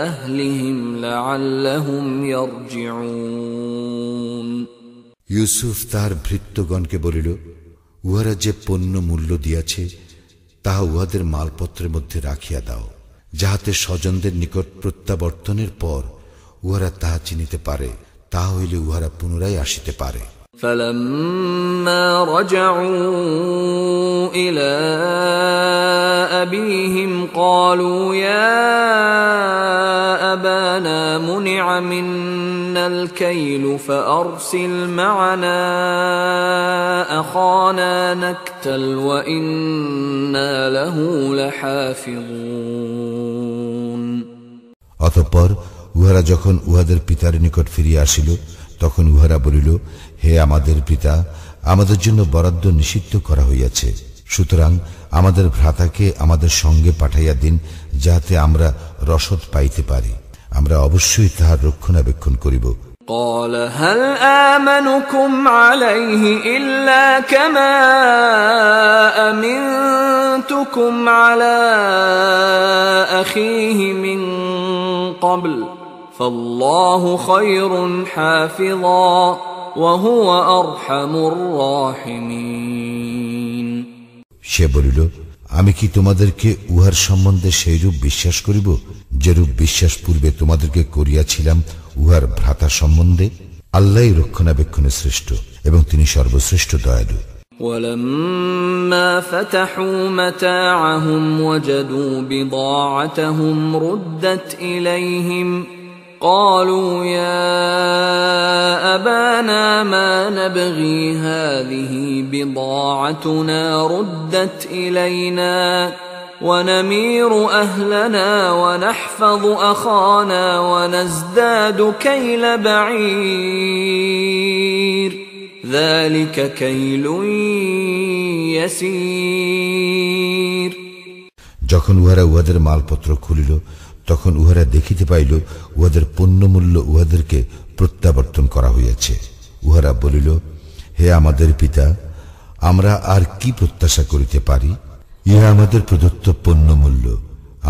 أهلهم لعلهم يرجعون ইউসুফ তাহার ভৃত্যগণকে বলিল, উহারা যে পণ্য মূল্য দিয়াছে তাহা উহাদের মালপত্রের মধ্যে রাখিয়া দাও, যাহাতে স্বজনদের নিকট প্রত্যাবর্তনের পর উহারা তাহা চিনিতে পারে, তাহা হইলে উহারা পুনরায় আসিতে পারে। فَلَمَّا رَجَعُوا إِلَى أَبِيهِمْ قَالُوا يَا أَبَانَا مُنِعَ مِنَّا الْكَيْلُ فَأَرْسِلْ مَعَنَا أَخَانَا نَكْتَلْ وَإِنَّا لَهُ لَحَافِظُونَ অতঃপর উহারা যখন উহাদের পিতার নিকট ফিরিয়া আসিল, তখন উহারা বলিল, হে আমাদের পিতা, আমাদের জন্য বরাদ্দ নিষিদ্ধ করা হইয়াছে, সুতরাং আমাদের ভ্রাতাকে আমাদের সঙ্গে পাঠাইয়া দিন, যাহাতে আমরা রসদ পাইতে পারি। আমরা অবশ্যই তাহার রক্ষণাবেক্ষণ করিব। قال هل آمنكم عليه إلا كما أمنتكم على أخيه من قبل فالله خير حافظا وهو أرحم الراحمين সে বলিল, আমি কি তোমাদেরকে উহার সম্বন্ধে সেইরূপ বিশ্বাস করিব যেরূপ বিশ্বাস পূর্বে তোমাদেরকে করিয়াছিলাম উহার ভ্রাতা সম্বন্ধে? আল্লাহই রক্ষণাবেক্ষণে শ্রেষ্ঠ এবং তিনি সর্বশ্রেষ্ঠ দয়ালু। ولما فتحوا متاعهم وجدوا بضاعتهم ردت إليهم قالوا يا أبانا ما نبغي هذه بضاعتنا ردت إلينا ونمير أهلنا ونحفظ أخانا ونزداد كيل بعير ذلك كيل يسير যখন উহারা উহাদের মালপত্র খুলিল, তখন উহারা দেখিতে পাইল উহাদের পণ্যমূল্য উহাদেরকে প্রত্যাবর্তন করা হইয়াছে। উহারা বলিল, হে আমাদের পিতা, আমরা আর কি প্রত্যাশা করিতে পারি? ইহা আমাদের প্রদত্ত পণ্যমূল্য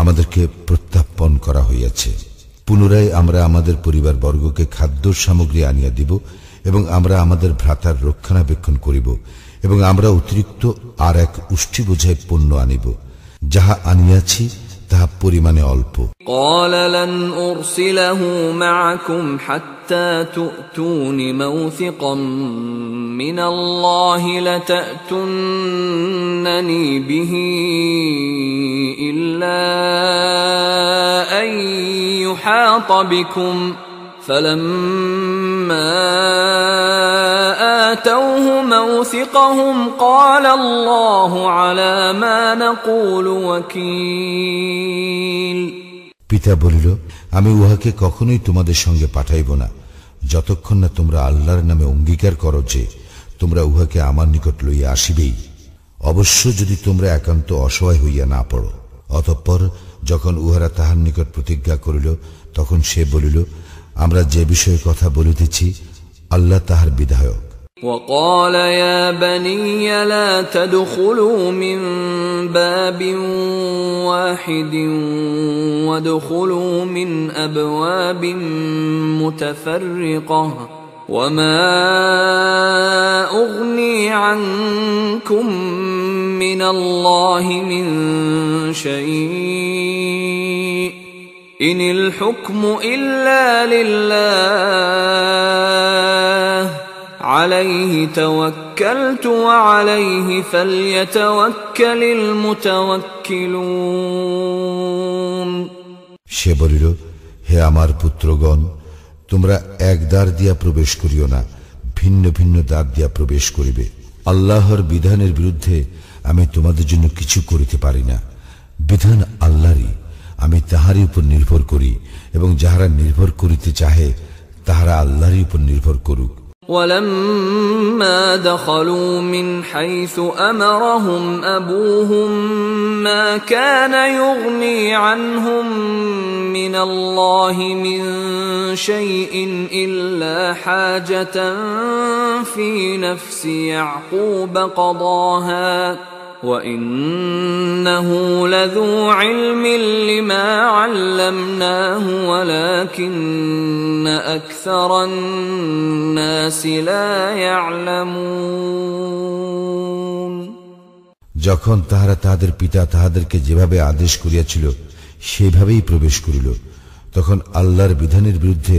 আমাদেরকে প্রত্যাপন করা হইয়াছে। পুনরায় আমরা আমাদের পরিবার বর্গকে খাদ্য সামগ্রী আনিয়া দিব, এবং আমরা আমাদের ভ্রাতার রক্ষণাবেক্ষণ করিব, এবং আমরা অতিরিক্ত আর এক উষ্টি বোঝাই পণ্য আনিব। যাহা আনিয়াছি তাহা পরিমাণে অল্প। قال لن أرسله معكم حتى تؤتون موثقا من الله لتأتونني به إلا أن يحاط بكم فلما آتوه موثقهم قال الله على ما نقول وكيل। পিতা বলিল, আমি উহাকে কখনোই তোমাদের সঙ্গে পাঠাইব না, যতক্ষণ না তোমরা আল্লাহর নামে অঙ্গীকার করো যে তোমরা উহাকে আমার নিকট লইয়া আসিবেই, অবশ্য যদি তোমরা একান্ত অসহায় হইয়া না পড়ো। অতঃপর যখন উহারা তাহার নিকট প্রতিজ্ঞা করিল, তখন সে বলিল, আমরা যে বিষয়ে কথা বলিতেছি আল্লাহ তাহার বিধায়ক। وقال يا بني لا تدخلوا من باب واحد وادخلوا من أبواب متفرقة وما أغني عنكم من الله من شيء إن الحكم إلا لله عليه توكلت وعليه فليتوكل المتوكلون। সে বলিল, হে আমার পুত্রগণ, তোমরা এক দ্বার দিয়া প্রবেশ করিও না, ভিন্ন ভিন্ন দ্বার দিয়া প্রবেশ করিবে। আল্লাহর বিধানের বিরুদ্ধে আমি তোমাদের জন্য কিছু করিতে পারি না। বিধান আল্লাহরই, আমি তাহারই উপর নির্ভর করি, এবং যাহারা নির্ভর করিতে চাহে তাহারা আল্লাহরই উপর নির্ভর করুক। ولما دخلوا من حيث أمرهم أبوهم ما كان يغني عنهم من الله من شيء إلا حاجة في نفس يعقوب قضاها وإنه لذو علم لما علمناه ولكن أكثر الناس لا يعلمون। যখন তাহারা তাহাদের পিতা তাহাদেরকে যেভাবে আদেশ করিয়াছিল সেইভাবেই প্রবেশ করিল, তখন আল্লাহর বিধানের বিরুদ্ধে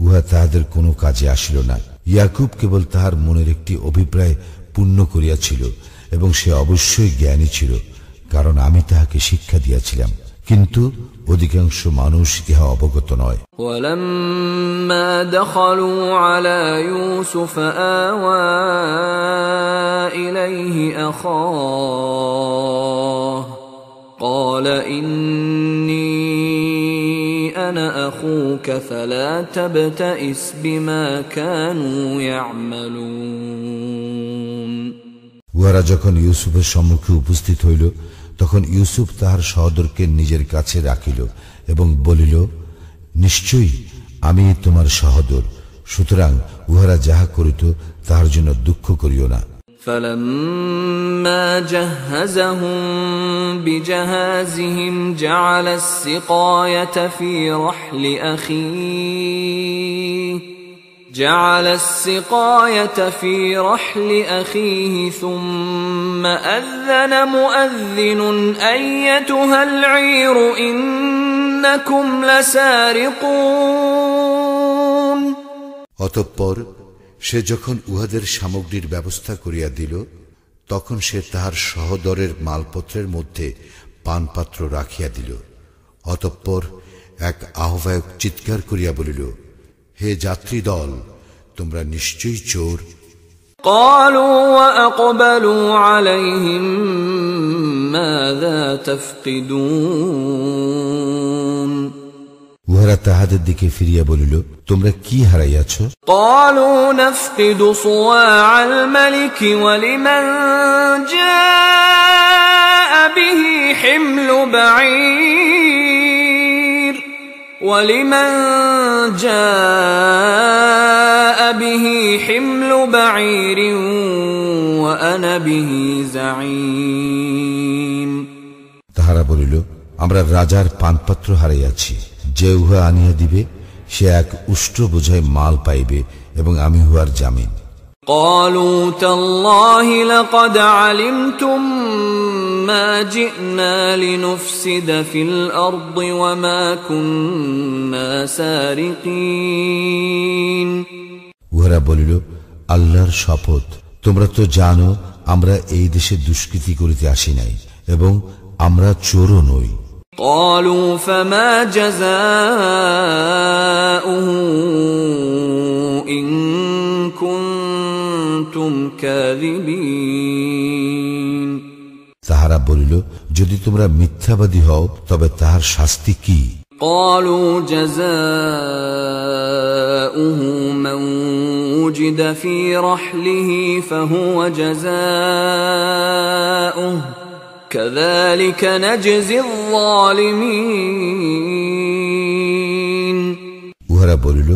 উহা তাহাদের কোনো কাজে আসিল না। ইয়াকুব কেবল তাহার মনের একটি অভিপ্রায় পূর্ণ করিয়াছিল, এবং সে অবশ্যই জ্ঞানী ছিল, কারণ আমি তাহাকে শিক্ষা দিয়াছিলাম, কিন্তু অধিকাংশ মানুষ ইহা অবগত নয়। ولما دخلوا على يوسف آوى إليه أخاه قال إني أنا أخوك فلا تبتئس بما كانوا يعملون। উহারা যখন ইউসুফের সম্মুখে উপস্থিত হইল, তখন ইউসুফ তাহার সহোদরকে নিজের কাছে রাখিল এবং বলিল, নিশ্চয়ই আমি তোমার সহোদর, সুতরাং উহারা যাহা করিত তাহার জন্য দুঃখ করিও না। فلما جهزهم بجهازهم جعل السقاية في رحل أخيه ثم أذن مؤذن أيتها العير إنكم لسارقون। অতঃপর সে যখন উহাদের সামগ্রীর ব্যবস্থা করিয়া দিল, তখন সে তাহার সহদরের মালপত্রের মধ্যে পানপাত্র রাখিয়া দিল। অতঃপর এক আহ্বায়ক চিৎকার করিয়া বলিল, হে যাত্রী দল, তোমরা নিশ্চয়ই চোর। قالوا وأقبلوا عليهم ماذا تفقدون। উহারা তাহাদের দিকে ফিরিয়া বলিল, তোমরা কি হারাইয়াছ? قالوا نفقد صواع الملك ولمن جاء به حمل بعير ولمن جاء به حمل بعير وأنا به زعيم তাহারা বলিল, আমরা রাজার পানপাত্র হারাইয়াছি, যে উহা আনিয়া দিবে সে এক উষ্ট্র বোঝাই মাল পাইবে এবং আমি উহার জামিন। قالوا تالله لقد علمتم ما جئنا لنفسد في الأرض وما كنا سارقين উহারা বলিল, আল্লাহর শপথ, তোমরা তো জানো আমরা এই দেশে দুষ্কৃতি করিতে আসি নাই এবং আমরা চোরও নই। قالوا فما جزاؤه إن كنتم كاذبين তাহারা বলিল, যদি তোমরা মিথ্যাবাদী হও তবে তাহার শাস্তি কি? قالوا جزاؤه من وجد في رحله فهو جزاؤه كذلك نجزي الظالمين উহারা বলিল,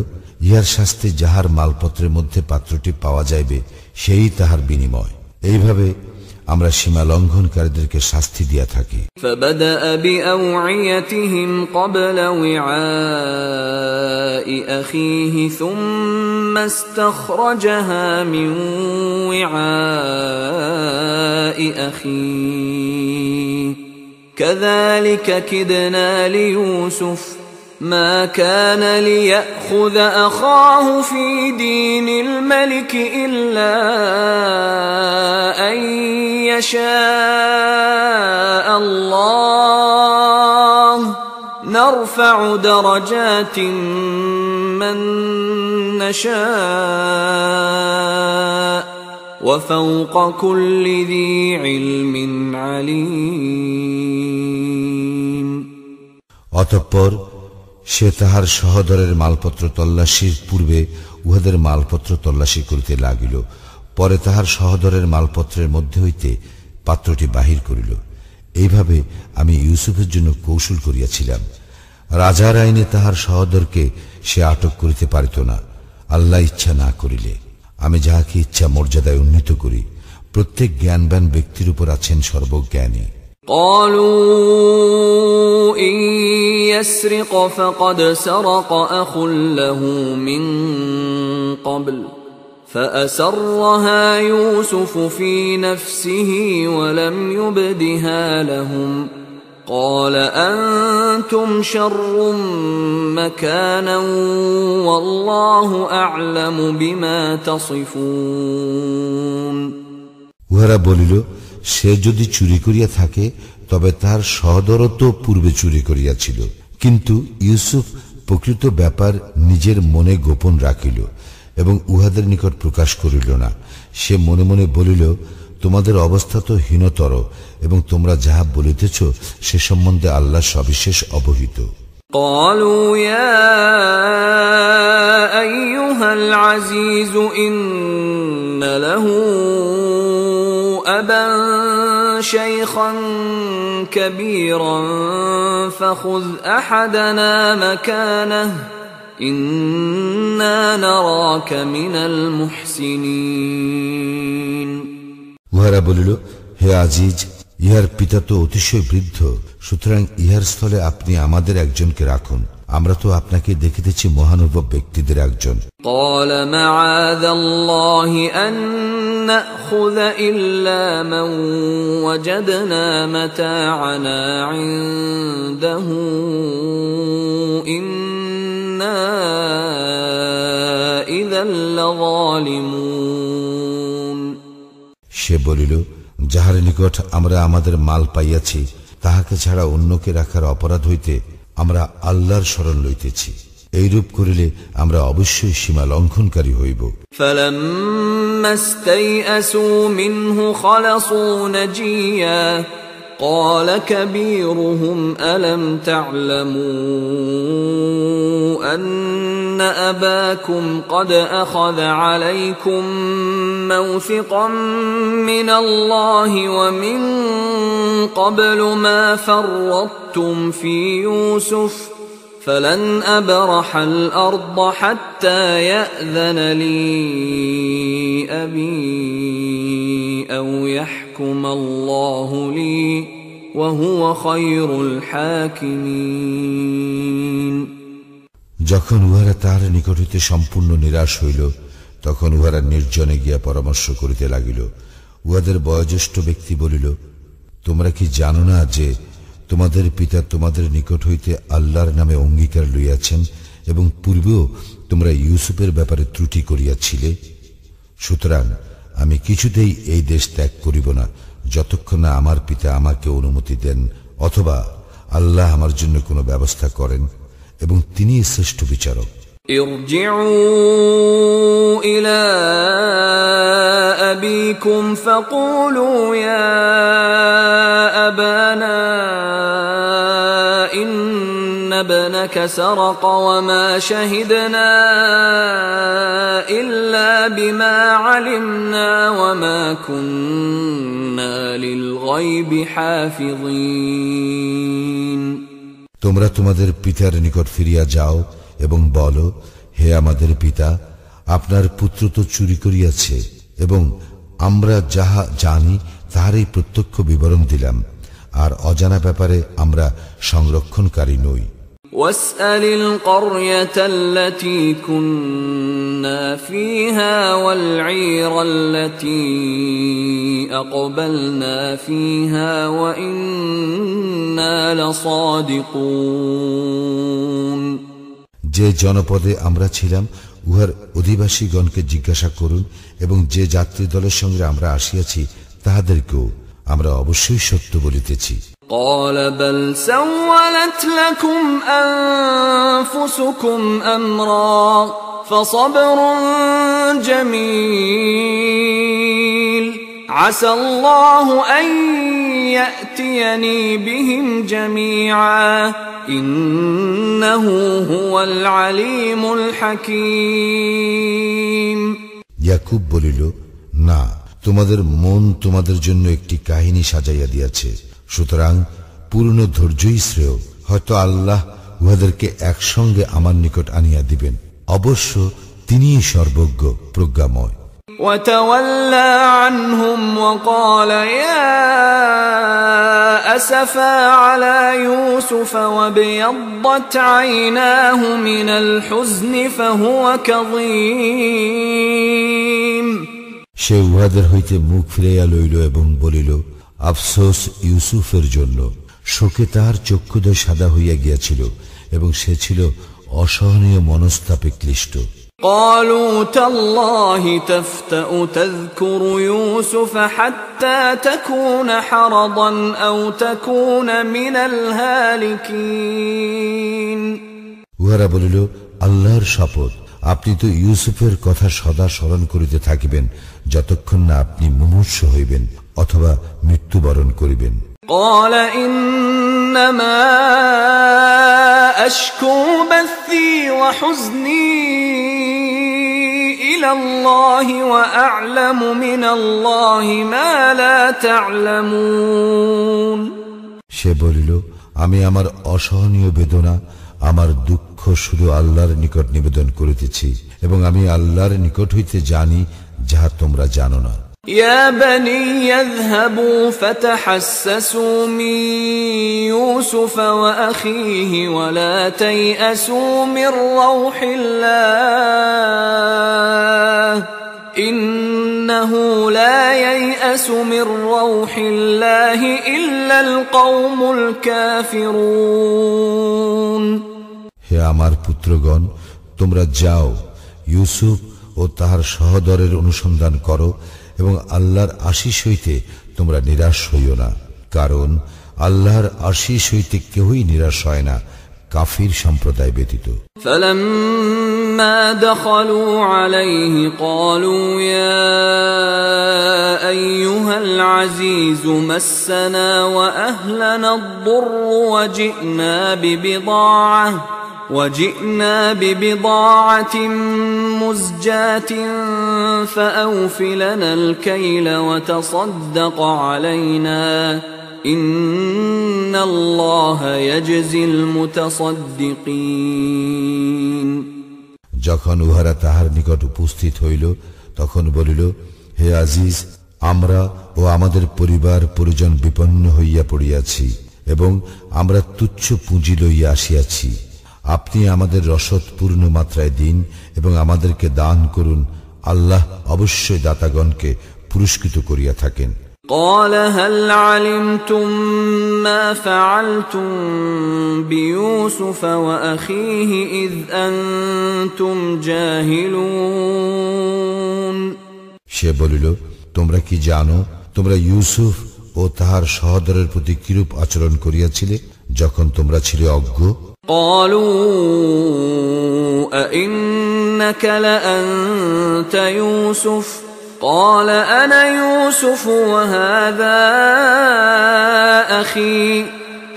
ইহার শাস্তি যাহার মালপত্রের মধ্যে পাত্রটি পাওয়া যাইবে সেই তাহার বিনিময়। এইভাবে আমরা সীমা লঙ্ঘনকারীদেরকে শাস্তি দিয়া থাকি। فبدأ بأوعيتهم قبل وعاء أخيه ثم استخرجها من وعاء أخيه كذلك كدنا ليوسف ما كان ليأخذ أخاه في دين الملك إلا أن يشاء الله نرفع درجات من نشاء وفوق كل ذي علم عليم অতঃপর সে তাহার সহদরের মালপত্র তল্লাশির পূর্বে উহাদের মালপত্র তল্লাশি করিতে লাগিল। পরে তাহার সহদরের মালপত্রের মধ্যে হইতে পাত্রটি বাহির করিল। এইভাবে আমি ইউসুফের জন্য কৌশল করিয়াছিলাম। রাজার আইনে তাহার সহদরকে সে আটক করিতে পারিত না, আল্লাহ ইচ্ছা না করিলে। আমি যাহাকে ইচ্ছা মর্যাদায় উন্নীত করি। প্রত্যেক জ্ঞানবান ব্যক্তির উপর আছেন সর্বজ্ঞানী। قالوا إن يسرق فقد سرق أخ له من قبل فأسرها يوسف في نفسه ولم يبدها لهم قال أنتم شر مكانا والله أعلم بما تصفون উহারা বলিল, সে যদি চুরি করিয়া থাকে তবে তার সহদরও তো পূর্বে চুরি করিয়াছিল, কিন্তু ইউসুফ প্রকৃত ব্যাপার নিজের মনে গোপন রাখিল এবং উহাদের নিকট প্রকাশ করিল না। সে মনে মনে বলিল, তোমাদের অবস্থা তো হীনতর এবং তোমরা যাহা বলিতেছ সে সম্বন্ধে আল্লাহ সবিশেষ অবহিত। قالوا يا أيها العزيز إن له أبا شيخا كبيرا فخذ أحدنا مكانه إنا نراك من المحسنين উহারা বলিল, হে আজিজ, ইহার পিতা তো অতিশয় বৃদ্ধ, সুতরাং ইহার স্থলে আপনি আমাদের একজনকে রাখুন, আমরা তো আপনাকে দেখিতেছি মহানুভব ব্যক্তিদের একজন। قال معاذ الله أن نأخذ إلا من وجدنا متاعنا عنده إنا إذا لظالمون সে বলিল, যাহার নিকট আমরা আমাদের মাল পাইয়াছি তাহাকে ছাড়া অন্যকে রাখার অপরাধ হইতে আমরা আল্লাহর শরণ লইতেছি। এইরূপ করিলে আমরা অবশ্যই সীমা লঙ্ঘনকারী হইব। فلما استيئسوا منه خلصوا نجيا قال كبيرهم ألم تعلموا أن أباكم قد أخذ عليكم موثقا من الله ومن قبل ما فرطتم في يوسف فلن أبرح الأرض حتى يأذن لي أبي أو يحكم الله لي وهو خير الحاكمين যখন উহারা তাহার নিকট হইতে সম্পূর্ণ নিরাশ হইল, তখন উহারা নির্জনে গিয়া পরামর্শ করিতে লাগিল। উহাদের বয়োজ্যেষ্ঠ ব্যক্তি বলিল, তোমরা কি জানো না যে তোমাদের পিতা তোমাদের নিকট হইতে আল্লাহর নামে অঙ্গীকার লইয়াছেন এবং পূর্বেও তোমরা ইউসুফের ব্যাপারে ত্রুটি করিয়াছিলে? সুতরাং আমি কিছুতেই এই দেশ ত্যাগ করিব না যতক্ষণ না আমার পিতা আমাকে অনুমতি দেন অথবা আল্লাহ আমার জন্য কোনো ব্যবস্থা করেন, এবং তিনি শ্রেষ্ঠ বিচারক। ارجعوا إلى أبيكم فقولوا يا أبانا إن ابنك سرق وما شهدنا إلا بما علمنا وما كنا للغيب حافظين তোমরা তোমাদের পিতার নিকট ফিরিয়া যাও এবং বলো, হে আমাদের পিতা, আপনার পুত্র তো চুরি করিয়াছে এবং আমরা যাহা জানি তাহারই প্রত্যক্ষ বিবরণ দিলাম, আর অজানা ব্যাপারে আমরা সংরক্ষণকারী নই। واسأل القرية التي كنا فيها والعير التي أقبلنا فيها وإنا لصادقون যে জনপদে আমরা ছিলাম উহার অধিবাসীগণকে জিজ্ঞাসা করুন, এবং যে যাত্রী দলের সঙ্গে আমরা আসিয়াছি তাহাদেরকেও আমরা অবশ্যই সত্য বলিতেছি। قال بل سولت لكم أنفسكم أمرا فصبر جميل عسى الله أن يأتيني بهم جميعا إنه هو العليم الحكيم ইয়াকুব বলিল, না, তোমাদের মন তোমাদের জন্য একটি কাহিনী সাজাইয়া দিয়াছে, সুতরাং পূর্ণ ধৈর্যই শ্রেয়। হয়তো আল্লাহ উহাদেরকে একসঙ্গে আমার নিকট আনিয়া দিবেন, অবশ্য তিনিই সর্বজ্ঞ প্রজ্ঞাময়। وتولى عنهم وقال يا أسفا على يوسف وابيضت عيناه من الحزن فهو كظيم সে উহাদের হইতে মুখ ফিরাইয়া লইল এবং বলিল, আফসোস ইউসুফের জন্য, শোকে তাহার চক্ষুদয় সাদা হইয়া গিয়াছিল এবং সে ছিল অসহনীয় মনস্তাপে ক্লিষ্ট। قالوا تالله تفتأ تذكر يوسف حتى تكون حرضا أو تكون من الهالكين উহারা বলিল, আল্লাহর শপথ, আপনি তো ইউসুফের কথা সদা স্মরণ করিতে থাকিবেন যতক্ষণ না আপনি মুমূর্ষ হইবেন অথবা মৃত্যুবরণ করিবেন। قال إنما أشكو بثي وحزني إلى الله وأعلم من الله ما لا تعلمون সে বলিল, আমি আমার অসহনীয় বেদনা, আমার দুঃখ শুধু আল্লাহর নিকট নিবেদন করিতেছি, এবং আমি আল্লাহর নিকট হইতে জানি যাহা তোমরা জানো না। يا بني يذهبوا فتحسسوا من يوسف وأخيه ولا تيأسوا من روح الله إنه لا ييأس من روح الله إلا القوم الكافرون হে আমার পুত্রগণ, তোমরা যাও, ইউসুফ ও তাহার সহোদরের অনুসন্ধান করো এবং আল্লাহর আশীষ হইতে তোমরা নিরাশ হইও না, কারণ আল্লাহর আশীষ হইতে কেউই নিরাশ হয় না, কাফির সম্প্রদায় ব্যতীত। فلما فلما دخلوا عليه قالوا يا أيها العزيز مسنا وأهلنا الضر وجئنا ببضاعة مزجاة فأوف لنا الكيل وتصدق علينا إن الله يجزي المتصدقين যখন উহারা তাহার নিকট উপস্থিত হইল তখন বলিল, হে আজিজ, আমরা ও আমাদের পরিবার পরিজন বিপন্ন হইয়া পড়িয়াছি এবং আমরা তুচ্ছ পুঁজি লইয়া আসিয়াছি। আপনি আমাদের রসদ পূর্ণ মাত্রায় দিন এবং আমাদেরকে দান করুন। আল্লাহ অবশ্যই দাতাগণকে পুরস্কৃত করিয়া থাকেন। قال هل علمتم ما فعلتم بيوسف وأخيه إذ أنتم جاهلون সে বলিল, তোমরা কি জানো তোমরা ইউসুফ ও তাহার সহোদরের প্রতি কিরূপ আচরণ করিয়াছিলে যখন তোমরা ছিলে অজ্ঞ? قالوا أئنك لأنت يوسف قال أنا يوسف وهذا أخي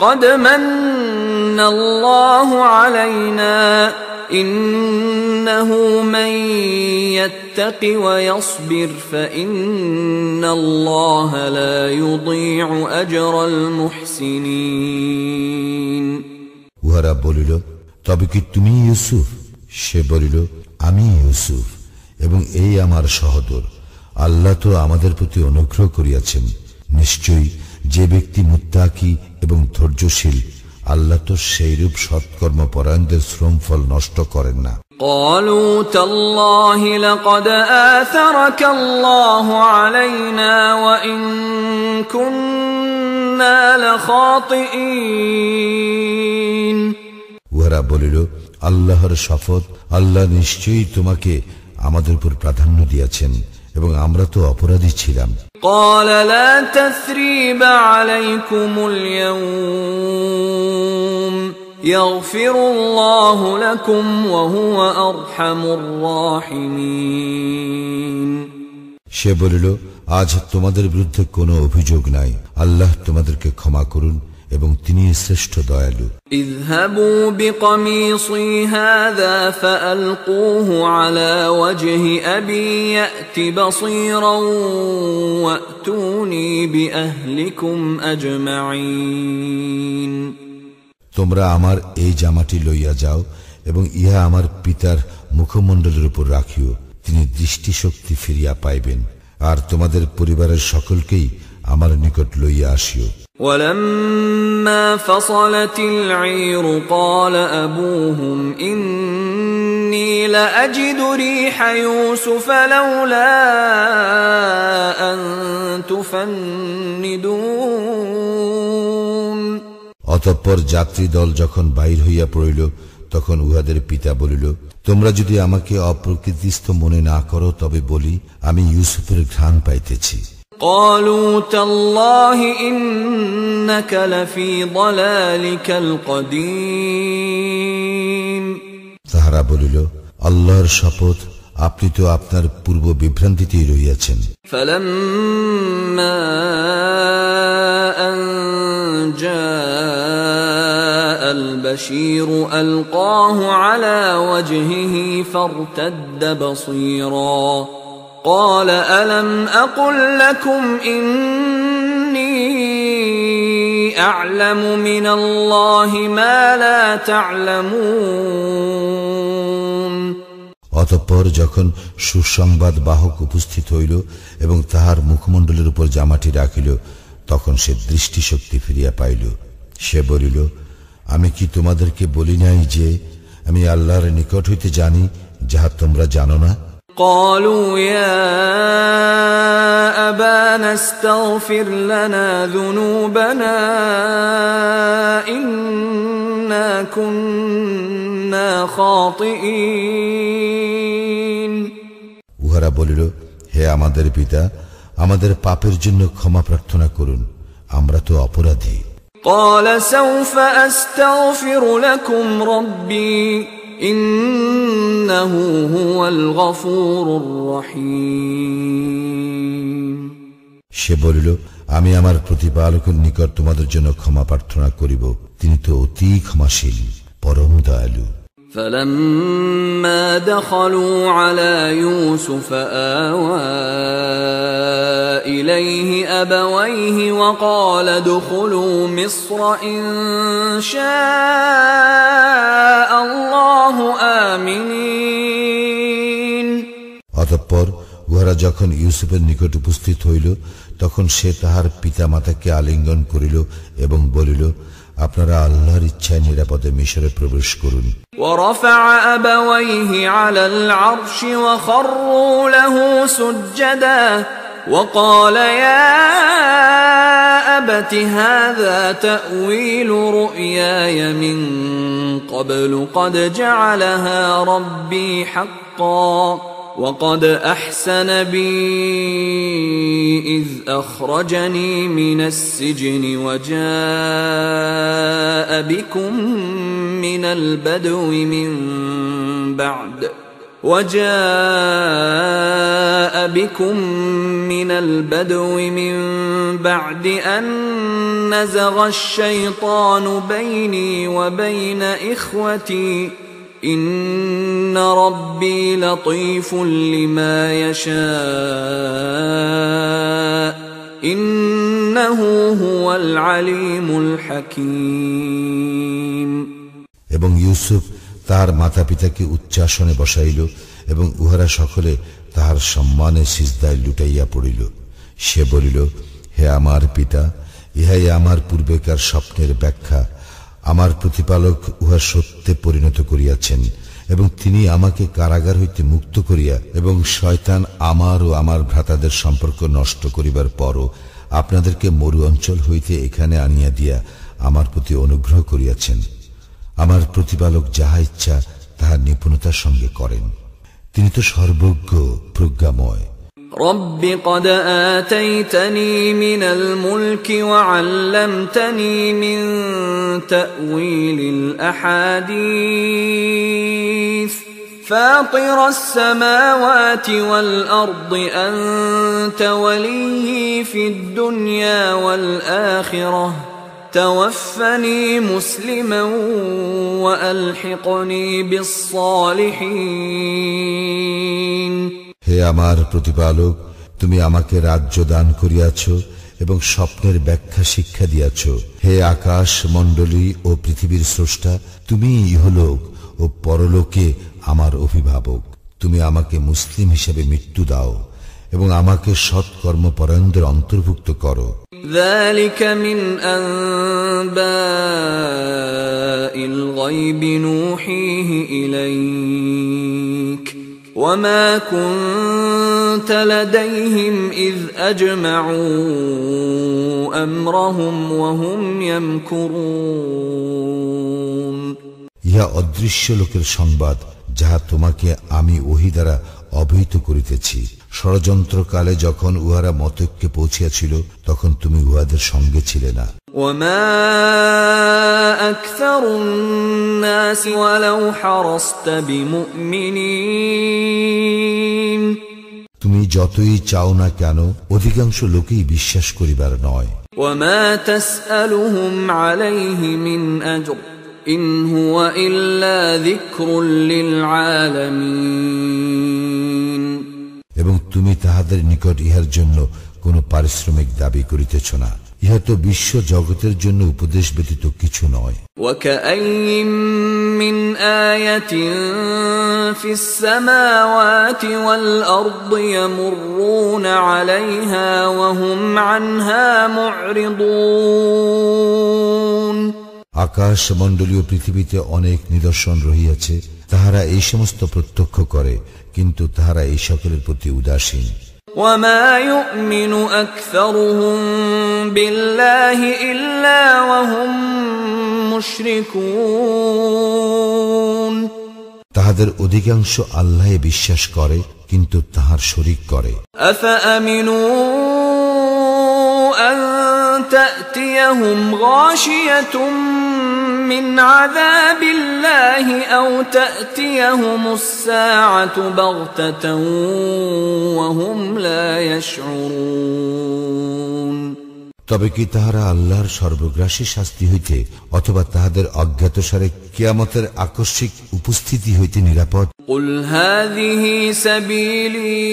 قد من الله علينا إنه من يتق ويصبر فإن الله لا يضيع أجر المحسنين উহারা বলিল, তবে কি তুমি ইউসুফ? সে বলিল, আমি ইউসুফ এবং এই আমার সহোদর। আল্লাহ তো আমাদের প্রতি অনুগ্রহ করিয়াছেন। নিশ্চয়ই যে ব্যক্তি মুত্তাকি এবং ধৈর্যশীল, আল্লাহ তো সেইরূপ সৎকর্ম পরায়ণদের শ্রমফল নষ্ট করেন না। قالوا تالله لقد آثرك الله علينا وإن كنا لخاطئين উহারা বলিল, আল্লাহর শপথ, আল্লাহ নিশ্চয়ই তোমাকে আমাদের উপর প্রাধান্য দিয়েছেন এবং আমরা তো অপরাধী ছিলাম। قال لا تثريب عليكم اليوم يغفر الله لكم وهو أرحم الراحمين সে বলিল, আজ তোমাদের বিরুদ্ধে কোনো অভিযোগ নাই। আল্লাহ তোমাদেরকে ক্ষমা করুন এবং তিনি শ্রেষ্ঠ দয়ালু। اذهبوا بقميصي هذا فألقوه على وجه أبي يأت بصيرا وأتوني بأهلكم أجمعين তোমরা আমার এই জামাটি লইয়া যাও এবং ইহা আমার পিতার মুখমণ্ডলের উপর রাখিও, তিনি দৃষ্টিশক্তি ফিরিয়া পাইবেন, আর তোমাদের পরিবারের সকলকেই আমার নিকট লইয়া আসিও। ولما فصلت العير قال أبوهم إني لأجد ريح يوسف لولا أن تفندون অতঃপর যাত্রী দল যখন বাহির হইয়া পড়িল তখন উহাদের পিতা বলিল, তোমরা যদি আমাকে অপ্রকৃতিস্থ মনে না করো তবে বলি, আমি ইউসুফের ঘ্রাণ পাইতেছি। قالوا تالله إنك لفي ضلالك القديم তাহারা বলিল, আল্লাহর শপথ, আপনি তো আপনার পূর্ব বিভ্রান্তিতেই রহিয়াছেন। فلما أن جاء البشير ألقاه على وجهه فارتد بصيرا قال ألم أقل لكم إني أعلم من الله ما لا تعلمون অতঃপর যখন সুসংবাদ বাহক উপস্থিত হইল এবং তাহার মুখমণ্ডলের উপর জামাটি রাখিল তখন সে দৃষ্টিশক্তি ফিরিয়া পাইল। সে বলিল, আমি কি তোমাদেরকে বলি নাই যে আমি আল্লাহর নিকট হইতে জানি যাহা তোমরা জানো না? قالوا يا أبانا استغفر لنا ذنوبنا إنا كنا خاطئين উহারা বলিল, হে আমাদের পিতা, আমাদের পাপের জন্য ক্ষমা প্রার্থনা করুন, আমরা তো অপরাধী। قال سوف أستغفر لكم ربي ইন্নাহু হুয়াল গফুরুর রহিম। সে বলিল, আমি আমার প্রতিপালকের নিকট তোমাদের জন্য ক্ষমা প্রার্থনা করিব, তিনি তো অতি ক্ষমাশীল, পরম দয়ালু। فلما دخلوا على يوسف آوى إليه أبويه وقال ادخلوا مصر إن شاء الله آمنين। অতঃপর উহারা যখন ইউসুফের নিকট উপস্থিত হইল, তখন সে তাহার পিতা মাতাকে আলিঙ্গন করিল এবং বলিল, আপনারা আল্লাহর ইচ্ছায় নিরাপদে মিশরে প্রবেশ করুন। ورفع أبويه على العرش وخروا له سجدا وقال يا أبت هذا تأويل رؤياي من قبل قد جعلها ربي حقا وقد أحسن بي إذ أخرجني من السجن وجاء بكم من البدو من بعد أن نزغ الشيطان بيني وبين إخوتي إن ربي لطيف لما يشاء إنه هو العليم الحكيم। এবং ইউসুফ তাহার মাতা পিতাকে উচ্চাসনে বসাইল এবং উহারা সকলে তাহার সম্মানে সিজদায় লুটাইয়া পড়িল। সে বলিল, হে আমার পিতা, ইহাই আমার পূর্বেকার স্বপ্নের ব্যাখ্যা। আমার প্রতিপালক উহা সত্যে পরিণত করিয়াছেন এবং তিনি আমাকে কারাগার হইতে মুক্ত করিয়া এবং শয়তান আমার ও আমার ভ্রাতাদের সম্পর্ক নষ্ট করিবার পরও আপনাদেরকে মরু অঞ্চল হইতে এখানে আনিয়া দিয়া আমার প্রতি অনুগ্রহ করিয়াছেন। আমার প্রতিপালক যাহা ইচ্ছা তাহা নিপুণতার সঙ্গে করেন, তিনি তো সর্বজ্ঞ প্রজ্ঞাময়। رب قد آتيتني من الملك وعلمتني من تأويل الأحاديث فاطر السماوات والأرض أنت ولي في الدنيا والآخرة توفني مسلما وألحقني بالصالحين। হে আমার প্রতিপালক, তুমি আমাকে রাজ্য দান করিয়াছ এবং স্বপ্নের ব্যাখ্যা শিক্ষা দিয়াছ। হে আকাশ মণ্ডলী ও পৃথিবীর স্রষ্টা, তুমি ইহলোক ও পরলোকে আমার অভিভাবক। তুমি আমাকে মুসলিম হিসেবে মৃত্যু দাও এবং আমাকে সৎকর্মপরায়ণদের অন্তর্ভুক্ত করো। ذلك من أنباء الغيب نوحيه إليك وما كنت لديهم إذ أجمعوا أمرهم وهم يمكرون। ইহা অদৃশ্য লোকের সংবাদ, যাহা তোমাকে আমি ওহী দ্বারা অবহিত করিতেছি। ষড়যন্ত্রকালে যখন উহারা মতৈক্যে পৌঁছিয়াছিল, তখন তুমি উহাদের সঙ্গে ছিলে না। وما أكثر الناس ولو حرصت بمؤمنين। তুমি যতই চাও না কেন, অধিকাংশ লোকেই বিশ্বাস করিবার নয়। وما تسألهم عليه من أجر إن هو إلا ذكر للعالمين। এবং তুমি তাহাদের নিকট ইহার জন্য কোনো পারিশ্রমিক দাবি করিতেছ না। ইহা তো বিশ্ব জগতের জন্য উপদেশ ব্যতীত কিছু নয়। وكأين من آية في السماوات والأرض يمرون عليها وهم عنها معرضون। আকাশ মণ্ডলীয় পৃথিবীতে অনেক নিদর্শন রহিয়াছে, তাহারা এই সমস্ত প্রত্যক্ষ করে, কিন্তু তাহারা এই সকলের প্রতি উদাসীন। وما يؤمن أكثرهم بالله إلا وهم مشركون। তাহাদের অধিকাংশ আল্লাহে বিশ্বাস করে, কিন্তু তাহার শরীক করে। أفأمنوا أن تأتيهم غاشية من عذاب الله أو تأتيهم الساعة بغتة وهم لا يشعرون তবে কি তাহারা আল্লাহর সর্বগ্রাসী শাস্তি হইতে অথবা তাহাদের অজ্ঞাতসারে কিয়ামতের আকস্মিক উপস্থিতি হইতে নিরাপদ? قل هذه سبيلي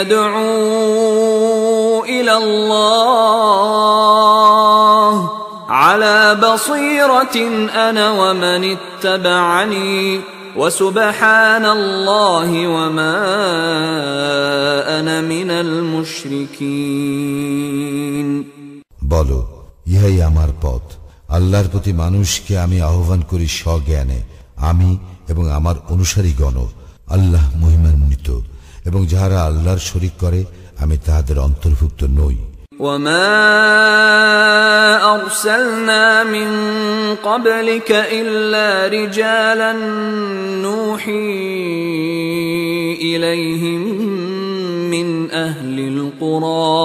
أدعو إلى الله على بصيرة أنا ومن اتبعني وسبحان الله وما أنا من المشركين বলো, ইহাই আমার পথ। আল্লাহর প্রতি মানুষকে আমি আহ্বান করি স্বজ্ঞানে, আমি এবং আমার অনুসারীগণ। আল্লাহ মহিমান্বিত, এবং যাহারা আল্লাহর শরীক করে আমি তাহাদের অন্তর্ভুক্ত নই। وما أرسلنا من قبلك إلا رجالا نوحي إليهم من أهل القرى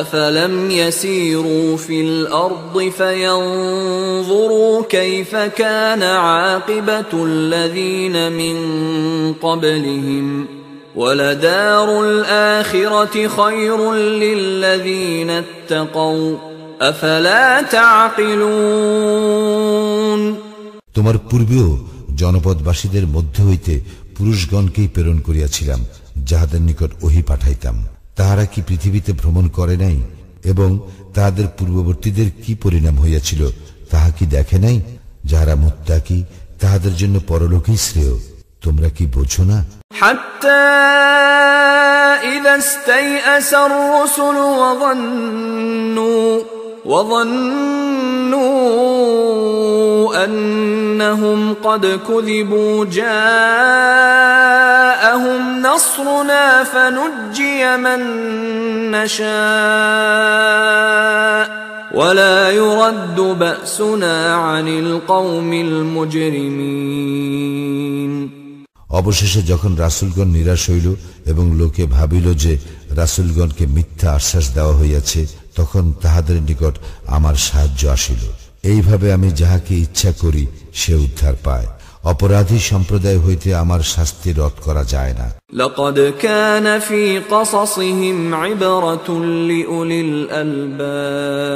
أفلم يسيروا في الأرض فينظروا كيف كان عاقبة الذين من قبلهم ولدار الآخرة خير للذين اتقوا أفلا تعقلون তোমার পূর্বেও জনপদবাসীদের মধ্য হইতে পুরুষগণকেই প্রেরণ করিয়াছিলাম, যাহাদের নিকট ওহী পাঠাইতাম। তাহারা কি পৃথিবীতে ভ্রমণ করে নাই এবং তাহাদের পূর্ববর্তীদের কি পরিণাম হইয়াছিল তাহা কি দেখে নাই? যাহারা মুত্তাকি তাহাদের জন্য পরলোকেই শ্রেয়। তোমরা কি বোঝো না? حتى إذا استيأس الرسل وظنوا أنهم قد كذبوا جاءهم نصرنا فنجي من نشاء ولا يرد بأسنا عن القوم المجرمين অবশেষে যখন রাসূলগণ নিরাশ হইল এবং লোকে ভাবিল যে রাসূলগণকে মিথ্যা আশ্বাস দেওয়া হইয়াছে, তখন তাহাদের নিকট আমার সাহায্য আসিল। এইভাবে আমি যাহাকে ইচ্ছা করি সে উদ্ধার পায়। অপরাধী সম্প্রদায় হইতে আমার শাস্তি রদ করা যায় না। لقد كان في قصصهم عبرة لأولي الألباب